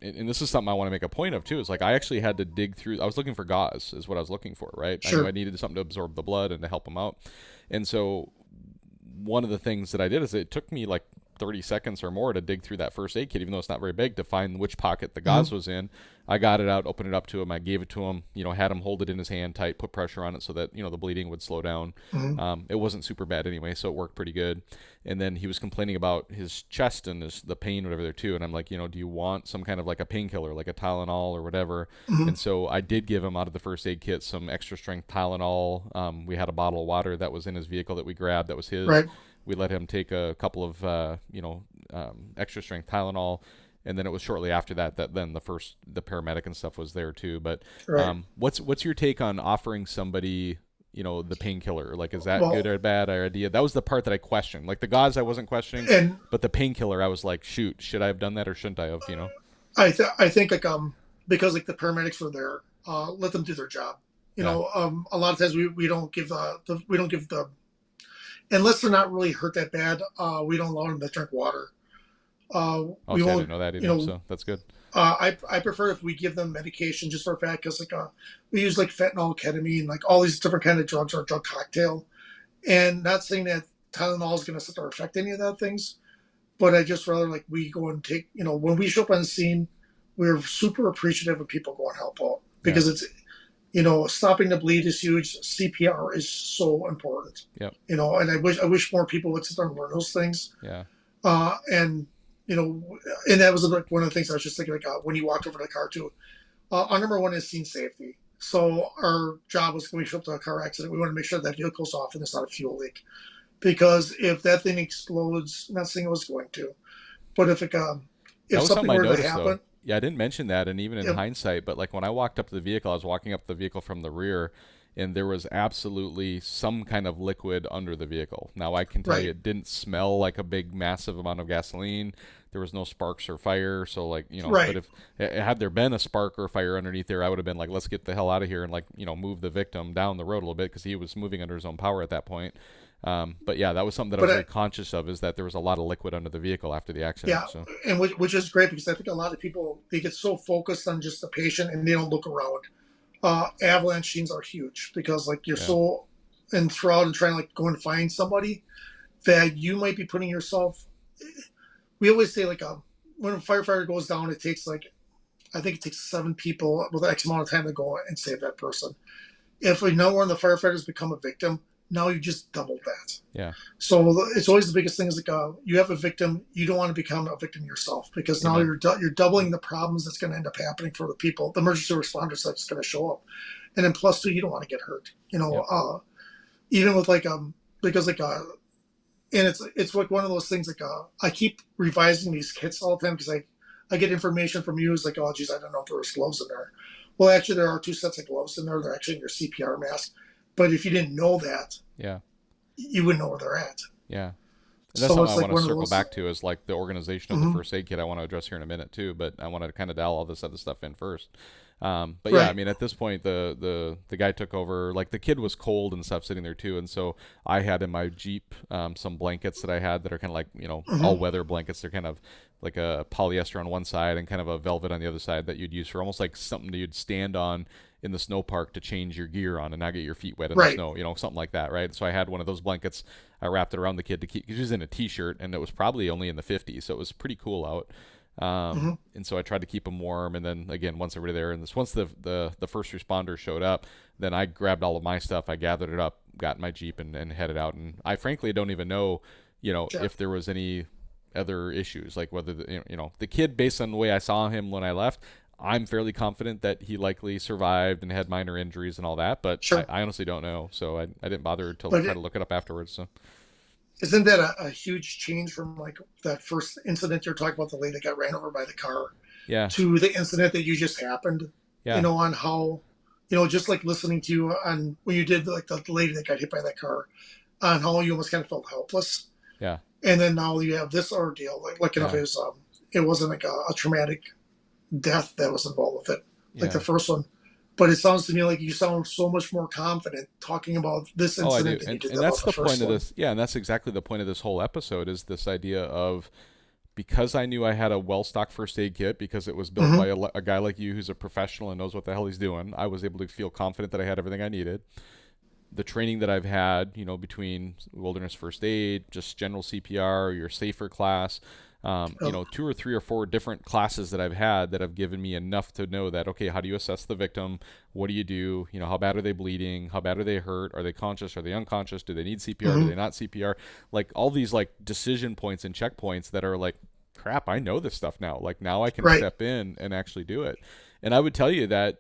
and this is something I want to make a point of too. Is like I actually had to dig through. I was looking for gauze, is what I was looking for, right? I knew I Sure. needed something to absorb the blood and to help him out. And so one of the things that I did is it took me like 30 seconds or more to dig through that first aid kit, even though it's not very big, to find which pocket the Hmm. gauze was in. I got it out, opened it up to him. I gave it to him, had him hold it in his hand tight, put pressure on it so that, the bleeding would slow down. Hmm. It wasn't super bad anyway, so it worked pretty good. And then he was complaining about his chest and the pain, whatever there too. And I'm like, do you want some kind of like a painkiller, like a Tylenol or whatever? Hmm. And so I did give him out of the first aid kit some extra strength Tylenol. We had a bottle of water that was in his vehicle that we grabbed, that was his. Right. We let him take a couple of extra strength Tylenol, and then it was shortly after that then the paramedic and stuff was there too. But Right. what's your take on offering somebody the painkiller? Like, is that good Well, or bad idea? That was the part that I questioned. Like the gauze I wasn't questioning, and but the painkiller I was like, shoot, should I have done that or shouldn't I have? I think like because like the paramedics were there, let them do their job. Yeah. A lot of times we don't give we don't give the unless they're not really hurt that bad. We don't allow them to drink water. Oh, We see, I didn't won't. know that You either. know, So that's good. I prefer if we give them medication just for a fact because like we use like fentanyl, ketamine, like all these different kind of drugs or drug cocktail. And not saying that Tylenol is going to sit there affect any of that things, but I just rather like we go and take when we show up on the scene, we're super appreciative of people going help out Yeah. because it's stopping the bleed is huge. CPR is so important. Yep. And I wish more people would sit there and learn those things. Yeah. And you know, and that was like one of the things I was just thinking like when you walked over to the car too. Our number one is scene safety. So our job was when we show up to a car accident, we want to make sure that vehicle's off and there's not a fuel leak. Because if that thing explodes, not saying it was going to, but That if was something something I were to noticed though. happen, Yeah, I didn't mention that, and even in it, hindsight, but like when I walked up to the vehicle, I was walking up the vehicle from the rear, and there was absolutely some kind of liquid under the vehicle. Now I can tell you, right, it didn't smell like a big, massive amount of gasoline. There was no sparks or fire, so like but right, if had there been a spark or fire underneath there, I would have been like, let's get the hell out of here and like move the victim down the road a little bit because he was moving under his own power at that point. But yeah, that was something that I but was very conscious of, is that there was a lot of liquid under the vehicle after the accident. yeah, So and which is great because I think a lot of people they get so focused on just the patient and they don't look around. Avalanche scenes are huge because like you're yeah, so enthralled and trying to like go and find somebody that you might be putting yourself. We always say like when a firefighter goes down, it takes like I think it takes 7 people with X amount of time to go and save that person. If we know one of the firefighters become a victim, now you just doubled that. yeah, So it's always the biggest thing is like you have a victim, you don't want to become a victim yourself because now amen. you're doubling the problems that's going to end up happening for the people, the emergency responders that's going to show up, and then plus two, you don't want to get hurt. Yep. Even with like because like and it's like one of those things like I keep revising these kits all the time because I get information from you. It's like, oh geez, I don't know if there was gloves in there. Well, actually, there are 2 sets of gloves in there. They're actually in your CPR mask. But if you didn't know that, Yeah. you wouldn't know where they're at. Yeah. And that's So something I it's like want to one of circle those. back to is like the organization of the Mhm. first aid kit. I want to address here in a minute too, but I want to kind of dial all this other stuff in first. But yeah, I Right. mean, at this point, the guy took over. Like the kid was cold and stuff sitting there too, and so I had in my Jeep some blankets that I had that are kind of like all Hmm. weather blankets. They're kind of like a polyester on one side and kind of a velvet on the other side that you'd use for almost like something that you'd stand on in the snow park to change your gear on and not get your feet wet in the Right. snow, something like that, right? So I had one of those blankets. I wrapped it around the kid to keep. He was in a t-shirt and it was probably only in the 50s, so it was pretty cool out. Hmm. And so I tried to keep him warm. And then again, once everybody there, and once the first responders showed up, then I grabbed all of my stuff. I gathered it up, got in my Jeep, and headed out. And I frankly don't even know, Yeah. if there was any other issues, like whether the kid, based on the way I saw him when I left, I'm fairly confident that he likely survived and had minor injuries and all that, but I, Sure. I honestly don't know. So I didn't bother to But try to look it up afterwards. So isn't that a huge change from like that first incident you're talking about, the lady that got ran over by the car, yeah, to the incident that you just happened? yeah, On how, just like listening to you on when you did like the lady that got hit by that car, on how you almost kind of felt helpless, yeah, and then now you have this ordeal. Like yeah, it wasn't like a traumatic death that was involved with it, like the yeah. first one. But it sounds to me like you sound so much more confident talking about this Oh, I incident do, than you and did and about that's the the point first of one. this. Yeah, and that's exactly the point of this whole episode is this idea of, because I knew I had a well-stocked first aid kit because it was built by Hmm. a guy like you who's a professional and knows what the hell he's doing. I was able to feel confident that I had everything I needed. The training that I've had, between wilderness first aid, just general CPR, your SAFER class, two or three or four different classes that I've had that have given me enough to know that, okay, how do you assess the victim? What do you do? How bad are they bleeding? How bad are they hurt? Are they conscious? Are they unconscious? Do they need CPR? Do Hmm. they not CPR? Like all these like decision points and checkpoints that are like, crap, I know this stuff now. Like now I can Right. step in and actually do it. And I would tell you that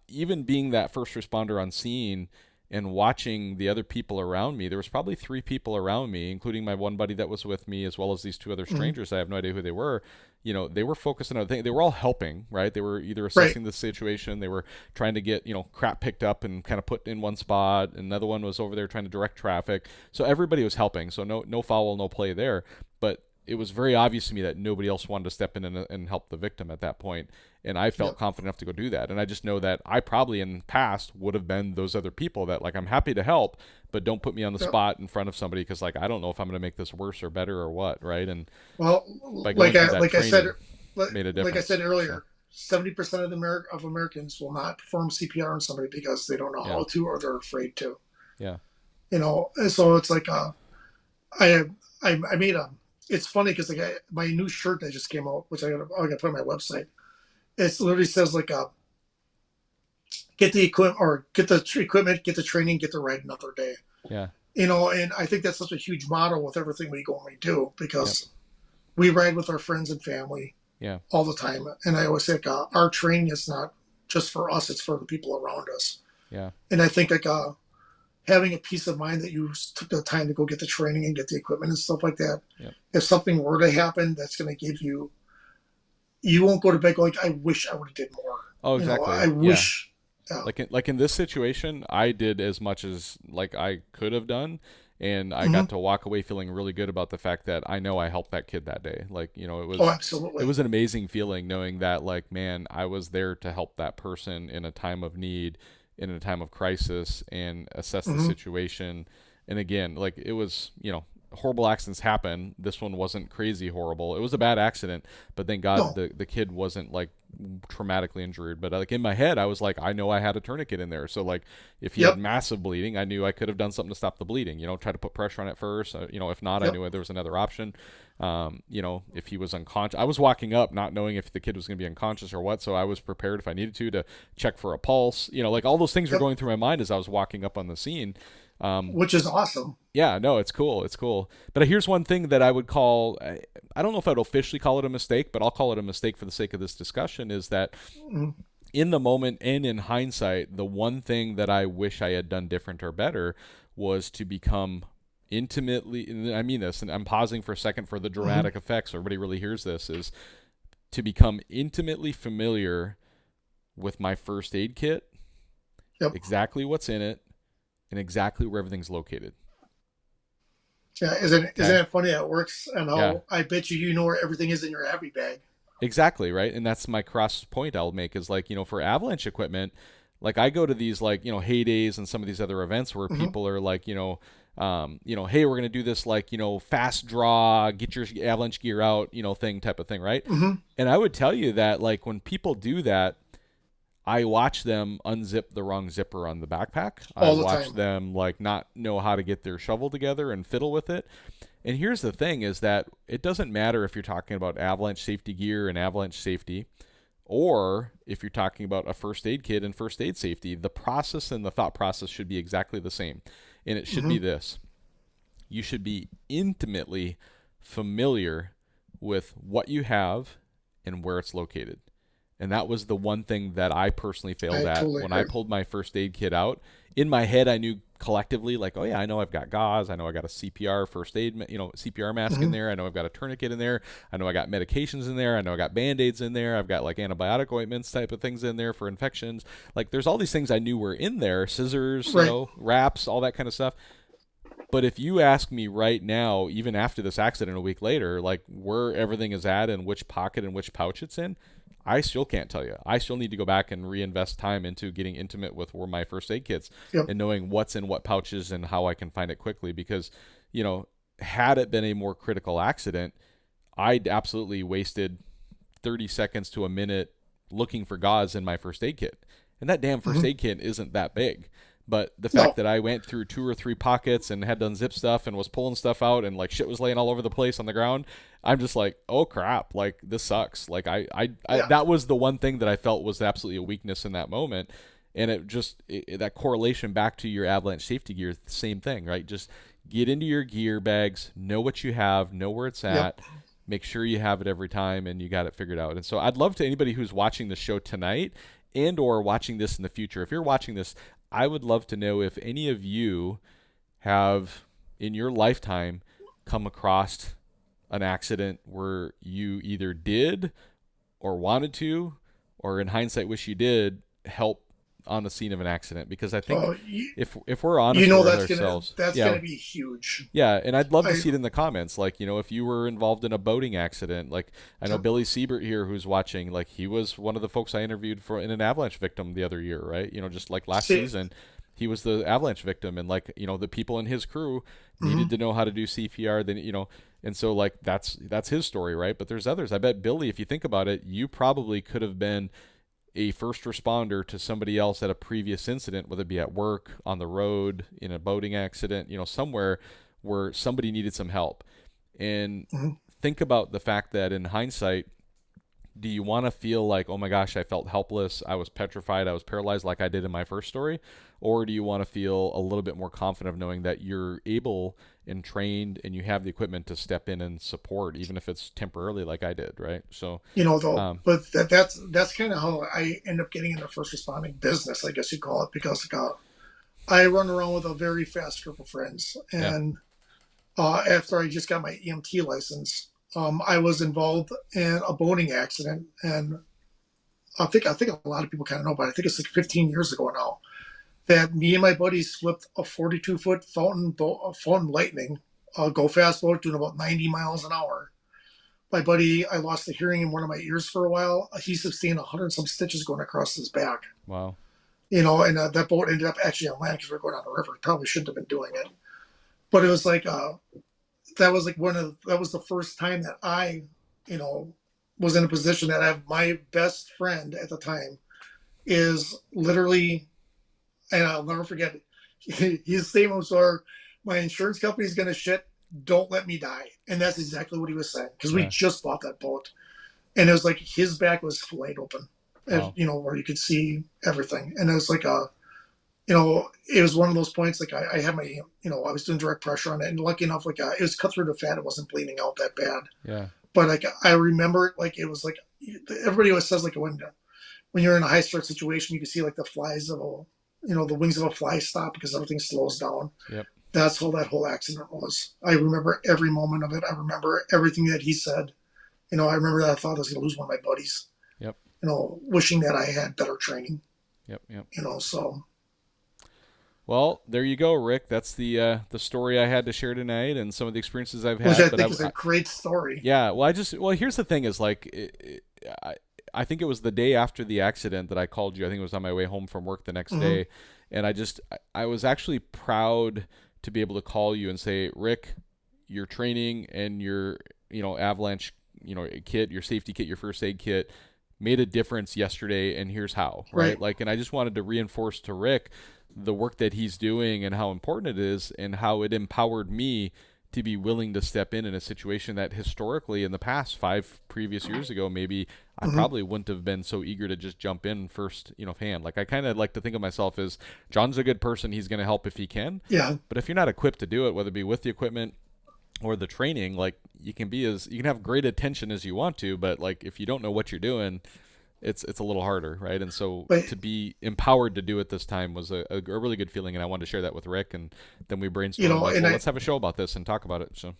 even being that first responder on scene and watching the other people around me, there was probably three people around me, including my one buddy that was with me, as well as these two other Hmm. strangers. I have no idea who they were. They were focused on other things. They were all helping, right? They were either Right. assessing the situation, they were trying to get crap picked up and kind of put in one spot. Another one was over there trying to direct traffic. So everybody was helping. So no foul, no play there. But it was very obvious to me that nobody else wanted to step in and help the victim at that point, and I felt Yep. confident enough to go do that. And I just know that I probably in the past would have been those other people that like, I'm happy to help, but don't put me on the Yep. spot in front of somebody because like I don't know if I'm going to make this worse or better or what, right? And Well, by going through that like I said, training, made a like I said difference. So earlier, 70% of Americans will not perform CPR on somebody because they don't know yeah, how to or they're afraid to. yeah, And so it's like I I made a. It's funny because like my new shirt that just came out, which I got to put on my website. It literally says like get the equipment or get the equipment, get the training, get the ride another day. yeah, And I think that's such a huge motto with everything we go and we do yep, because we ride with our friends and family yeah, all the time. And I always think our training is not just for us; it's for the people around us. yeah, And I think like having a peace of mind that you took the time to go get the training and get the equipment and stuff like that. yep. If something were to happen, that's going to give you. You won't go to bed going, "I wish I would have did more." Oh, I exactly. Yeah. wish. Yeah. Like in this situation, I did as much as like I could have done, and I Hmm. got to walk away feeling really good about the fact that I know I helped that kid that day. Like, Oh, it absolutely. was an amazing feeling knowing that like, man, I was there to help that person in a time of need, in a time of crisis, and assess the Hmm. situation. And again, like it was, horrible accidents happen. This one wasn't crazy horrible. It was a bad accident, but thank God No. the kid wasn't like traumatically injured. But like in my head, I was like, I know I had a tourniquet in there. So like if he had Yep. massive bleeding, I knew I could have done something to stop the bleeding. Try to put pressure on it first. If not, I Yep. knew there was another option. If he was unconscious, I was walking up not knowing if the kid was going to be unconscious or what. So I was prepared if I needed to check for a pulse. Like all those things were Yep. going through my mind as I was walking up on the scene. Which is awesome. Yeah, no, it's cool. It's cool. But here's one thing that I would call, I don't know if I'd officially call it a mistake, but I'll call it a mistake for the sake of this discussion, is that Mhm. in the moment and in hindsight, the one thing that I wish I had done different or better was to become intimately, and I mean this, and I'm pausing for a second for the Mhm. dramatic effects so everybody really hears this, is to become intimately familiar with my first aid kit, Yep. exactly what's in it, and exactly where everything's located. Yeah, isn't Okay. it funny how it works and Yeah. how I bet you know where everything is in your Abby bag. Exactly, right? And that's my cross point I'll make is like, for avalanche equipment, like I go to these like, heydays and some of these other events where Mm-hmm. people are like, hey, we're gonna do this like, fast draw, get your avalanche gear out, thing type of thing, right? Mm-hmm. And I would tell you that like when people do that, I watch them unzip the wrong zipper on the backpack. I All the watch time. them like not know how to get their shovel together and fiddle with it. And here's the thing is that it doesn't matter if you're talking about avalanche safety gear and avalanche safety or if you're talking about a first aid kit and first aid safety, the process and the thought process should be exactly the same. And it should Mm-hmm. be this. You should be intimately familiar with what you have and where it's located. And that was the one thing that I personally failed I at totally when I agree. pulled my first aid kit out. In my head, I knew collectively, like, oh yeah, I know I've got gauze. I know I got a CPR first aid, CPR mask in Mm-hmm. there. I know I've got a tourniquet in there. I know I got medications in there. I know I got band-aids in there. I've got like antibiotic ointments type of things in there for infections. Like there's all these things I knew were in there, scissors, Right. wraps, all that kind of stuff. But if you ask me right now, even after this accident a week later, like where everything is at and which pocket and which pouch it's in, I still can't tell you. I still need to go back and reinvest time into getting intimate with where my first aid kits Yep. and knowing what's in what pouches and how I can find it quickly. Because, had it been a more critical accident, I'd absolutely wasted 30 seconds to a minute looking for gauze in my first aid kit. And that damn first Mm-hmm. aid kit isn't that big. But the fact No. that I went through 2 or 3 pockets and had to unzip stuff and was pulling stuff out and like shit was laying all over the place on the ground, I'm just like, oh crap, like this sucks. Like I Yeah. that was the one thing that I felt was absolutely a weakness in that moment. And that correlation back to your avalanche safety gear, same thing, right? Just get into your gear bags, know what you have, know where it's Yep. at, make sure you have it every time and you got it figured out. And so I'd love to anybody who's watching the show tonight and or watching this in the future. If you're watching this, I would love to know if any of you have in your lifetime come across an accident where you either did or wanted to or in hindsight wish you did help on the scene of an accident because I think Oh, if we're you honest know with ourselves, that's yeah, gonna be huge. yeah, and I'd love to I see it in the comments. Like, if you were involved in a boating accident, like I know Billy Siebert here who's watching, like he was one of the folks I interviewed for in an avalanche victim the other year, right? Just like last see. season, he was the avalanche victim, and like the people in his crew Mm-hmm. needed to know how to do CPR. Then and so like that's his story, right? But there's others. I bet Billy, if you think about it, you probably could have been a first responder to somebody else at a previous incident, whether it be at work, on the road, in a boating accident, somewhere where somebody needed some help. And Mm-hmm. think about the fact that in hindsight, do you want to feel like, oh my gosh, I felt helpless, I was petrified, I was paralyzed like I did in my first story? Or do you want to feel a little bit more confident of knowing that you're able and trained and you have the equipment to step in and support, even if it's temporarily like I did, right? So, Though, um, but that's kind of how I end up getting into first responding business, I guess you call it, because I run around with a very fast group of friends, yeah, and after I just got my EMT license, I was involved in a boating accident, and I think a lot of people kind of know, but I think it's like 15 years ago now that me and my buddies flipped a 42-foot fountain lightning, go fast boat doing about 90 miles an hour. My buddy, I lost the hearing in one of my ears for a while. He sustained 100 and some stitches going across his back. wow, And that boat ended up actually on land because we were going down the river. Probably shouldn't have been doing it, but it was like that was like that was the first time that I, you know, was in a position that I have my best friend at the time is literally, and I'll never forget it. His statements were, "My insurance company's gonna shit. Don't let me die," and that's exactly what he was saying because we yeah, just bought that boat, and it was like his back was flayed open, wow, where you could see everything, and it was like it was one of those points. Like I had my, I was doing direct pressure on it, and lucky enough, like it was cut through the fat. It wasn't bleeding out that bad. yeah, But like I remember it, like it was like everybody always says, like when you're in a high stress situation, you can see like the flies of the wings of a fly stop because everything slows down. yep, That's how that whole accident was. I remember every moment of it. I remember everything that he said. I remember that I thought I was going to lose one of my buddies. yep, Wishing that I had better training. yep, yep. So Well, there you go, Rick. That's the story I had to share tonight, and some of the experiences I've which I had. But think is a great story. yeah, well, here's the thing: is like, I think it was the day after the accident that I called you. I think it was on my way home from work the next Hmm. day, and I was actually proud to be able to call you and say, Rick, your training and your avalanche kit, your safety kit, your first aid kit made a difference yesterday, and here's how, right? Right. Like, and I just wanted to reinforce to Rick the work that he's doing and how important it is and how it empowered me to be willing to step in a situation that historically in the past 5 previous years ago maybe I Hmm. probably wouldn't have been so eager to just jump in first, hand. Like I kind of like to think of myself as John's a good person, he's going to help if he can. Yeah. But if you're not equipped to do it, whether it be with the equipment or the training, like you can have great attention as you want to, but like if you don't know what you're doing, it's a little harder, right? And so But to be empowered to do it this time was a really good feeling, and I wanted to share that with Rick. And then we brainstormed like, and well, let's have a show about this and talk about it. So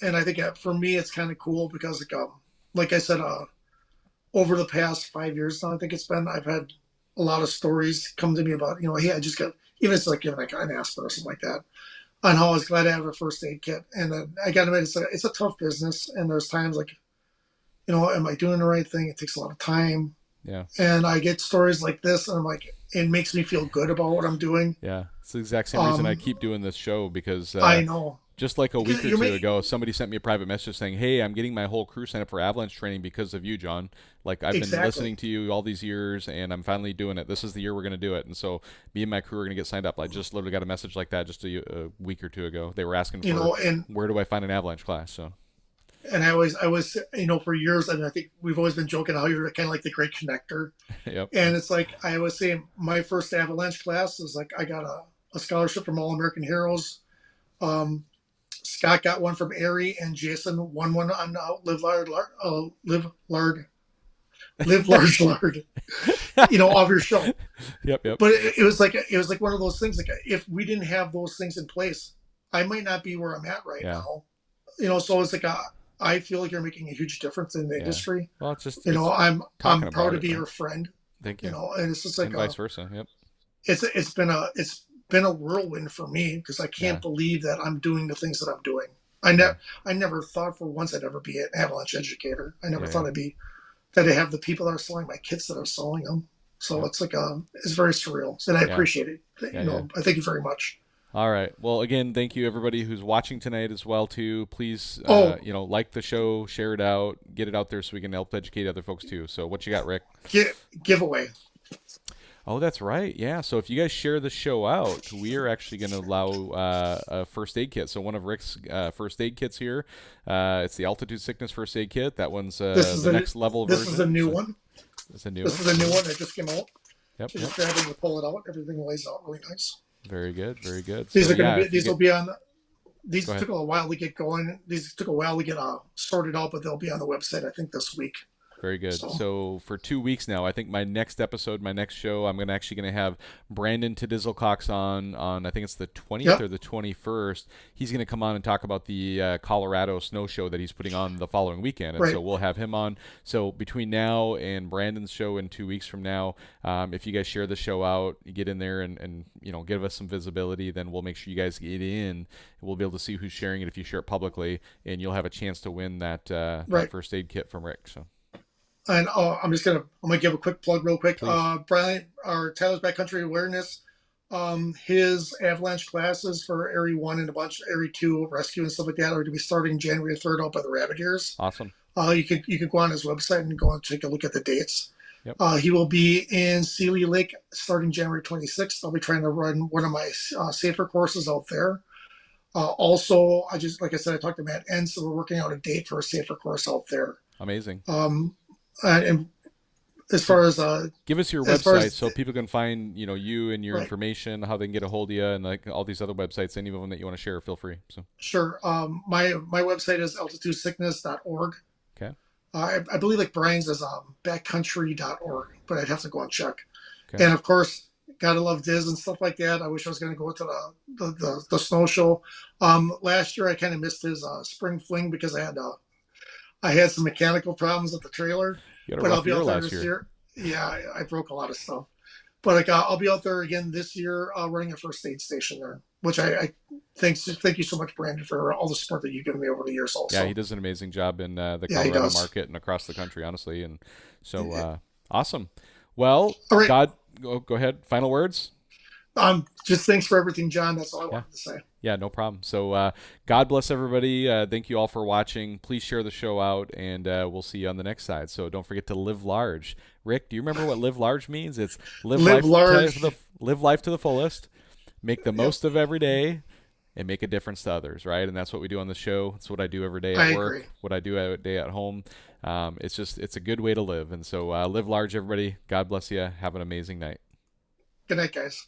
I think for me it's kind of cool because like I said, over the past 5 years now, I think it's been, I've had a lot of stories come to me about, hey, I just got, even if it's like giving like an aspirin or something like that, on how I was glad to have a first aid kit. And I got to admit, it's a tough business. And there's times like, am I doing the right thing? It takes a lot of time. yeah, And I get stories like this, and I'm like, it makes me feel good about what I'm doing. yeah, it's the exact same reason I Um, keep doing this show because I know just like a because week or you're two making ago, somebody sent me a private message saying, "Hey, I'm getting my whole crew signed up for avalanche training because of you, John. Like I've been listening exactly, to you all these years, and I'm finally doing it. This is the year we're going to do it." And so me and my crew are going to get signed up. I just literally got a message like that just a week or two ago. They were asking for and where do I find an avalanche class. So I was, for years, and I think we've always been joking how you're kind of like the great connector. yep, And it's like I was saying, my first avalanche class is like I got a scholarship from All American Heroes. Um, Scott got one from Erie, and Jason won one on Live Large Lard, off your show. yep, But it was like one of those things. Like if we didn't have those things in place, I might not be where I'm at right yeah, now. So it's like I feel like you're making a huge difference in the yeah. industry. Well, it's I'm talking proud about to it, be right? your friend. Thank you, And it's just like and vice versa. Yep, it's been a whirlwind for me because I yeah, can't believe that I'm doing the things that I'm doing. yeah, I never thought for once I'd ever be an avalanche educator. I never yeah, thought yeah, I'd be that I have the people that are selling my kits that are selling them. So yep, it's like it's very surreal, and I yeah, appreciate it. yeah, yeah. I thank you very much. All right. Well, again, thank you everybody who's watching tonight as well too. Please, Oh, like the show, share it out, get it out there so we can help educate other folks too. So, what you got, Rick? giveaway. Oh, that's right. Yeah. So if you guys share the show out, we are actually going to allow a first aid kit. So one of Rick's first aid kits here. It's the altitude sickness first aid kit. That one's This is the a next level this is a version. new So one. it's a new This one. is a new So one that just came out. yep, You yep. just grab it and pull it out. Everything lays out really nice. Very good. Very good. These So are going yeah, to be. if you These will get be on. go These ahead. took a while to get going. These took a while to get sorted out, but they'll be on the website I think this week. Very good. So So for 2 weeks now, I think my next episode, my next show, I'm gonna have Brandon Tedizzlecox on I think it's the 20th yep, or the 21st. He's gonna come on and talk about the Colorado snow show that he's putting on the following weekend, and so right. we'll have him on. So between now and Brandon's show in 2 weeks from now, if you guys share the show out, you get in there and give us some visibility, then we'll make sure you guys get in. We'll be able to see who's sharing it if you share it publicly, and you'll have a chance to win that Right. first aid kit from Rick. So. And I'm gonna give a quick plug real quick. Please. Brian, our Tyler's Backcountry Awareness, his avalanche classes for Area 1 and a bunch Area 2 rescue and stuff like that are going to be starting January 3rd out by the Rabbit Ears. Awesome. You could go on his website and go and take a look at the dates. Yep. He will be in Sealy Lake starting January 26th. I'll be trying to run one of my S.A.F.E.R courses out there. Also, like I said, I talked to Matt Enns, so we're working out a date for a S.A.F.E.R course out there. Amazing. And as So far as give us your as far website as so people can find you and your right, information, how they can get a hold of you, and like all these other websites. Any of them that you want to share, feel free. So sure. My website is altitudesickness.org. okay, I believe like Brian's is backcountry.org, but I'd have to go and check. okay. And of course, gotta love Diz and stuff like that. I wish I was going to go to the snow show. Last year I kind of missed his spring fling because I had some mechanical problems with the trailer, You had a but I'll rough be year out there last this year. year. Yeah, I broke a lot of stuff. But like I'll be out there again this year, running a first aid station there, which I thank you so much, Brandon, for all the support that you've given me over the years. Yeah, he Also, does an amazing job in the yeah, he Colorado does. market and across the country, honestly. And so awesome. Well, All right. God, go ahead. Final words. Just thanks for everything, John. That's all I Yeah. wanted to say. Yeah, no problem. So, God bless everybody. Thank you all for watching. Please share the show out, and we'll see you on the next side. So, don't forget to live large. Rick, do you remember what live large means? It's Live large. live life to the fullest, make the Yep, most of every day, and make a difference to others. Right, and that's what we do on the show. It's what I do every day I at agree. work. What I do every day at home. It's a good way to live. And so, live large, everybody. God bless you. Have an amazing night. Good night, guys.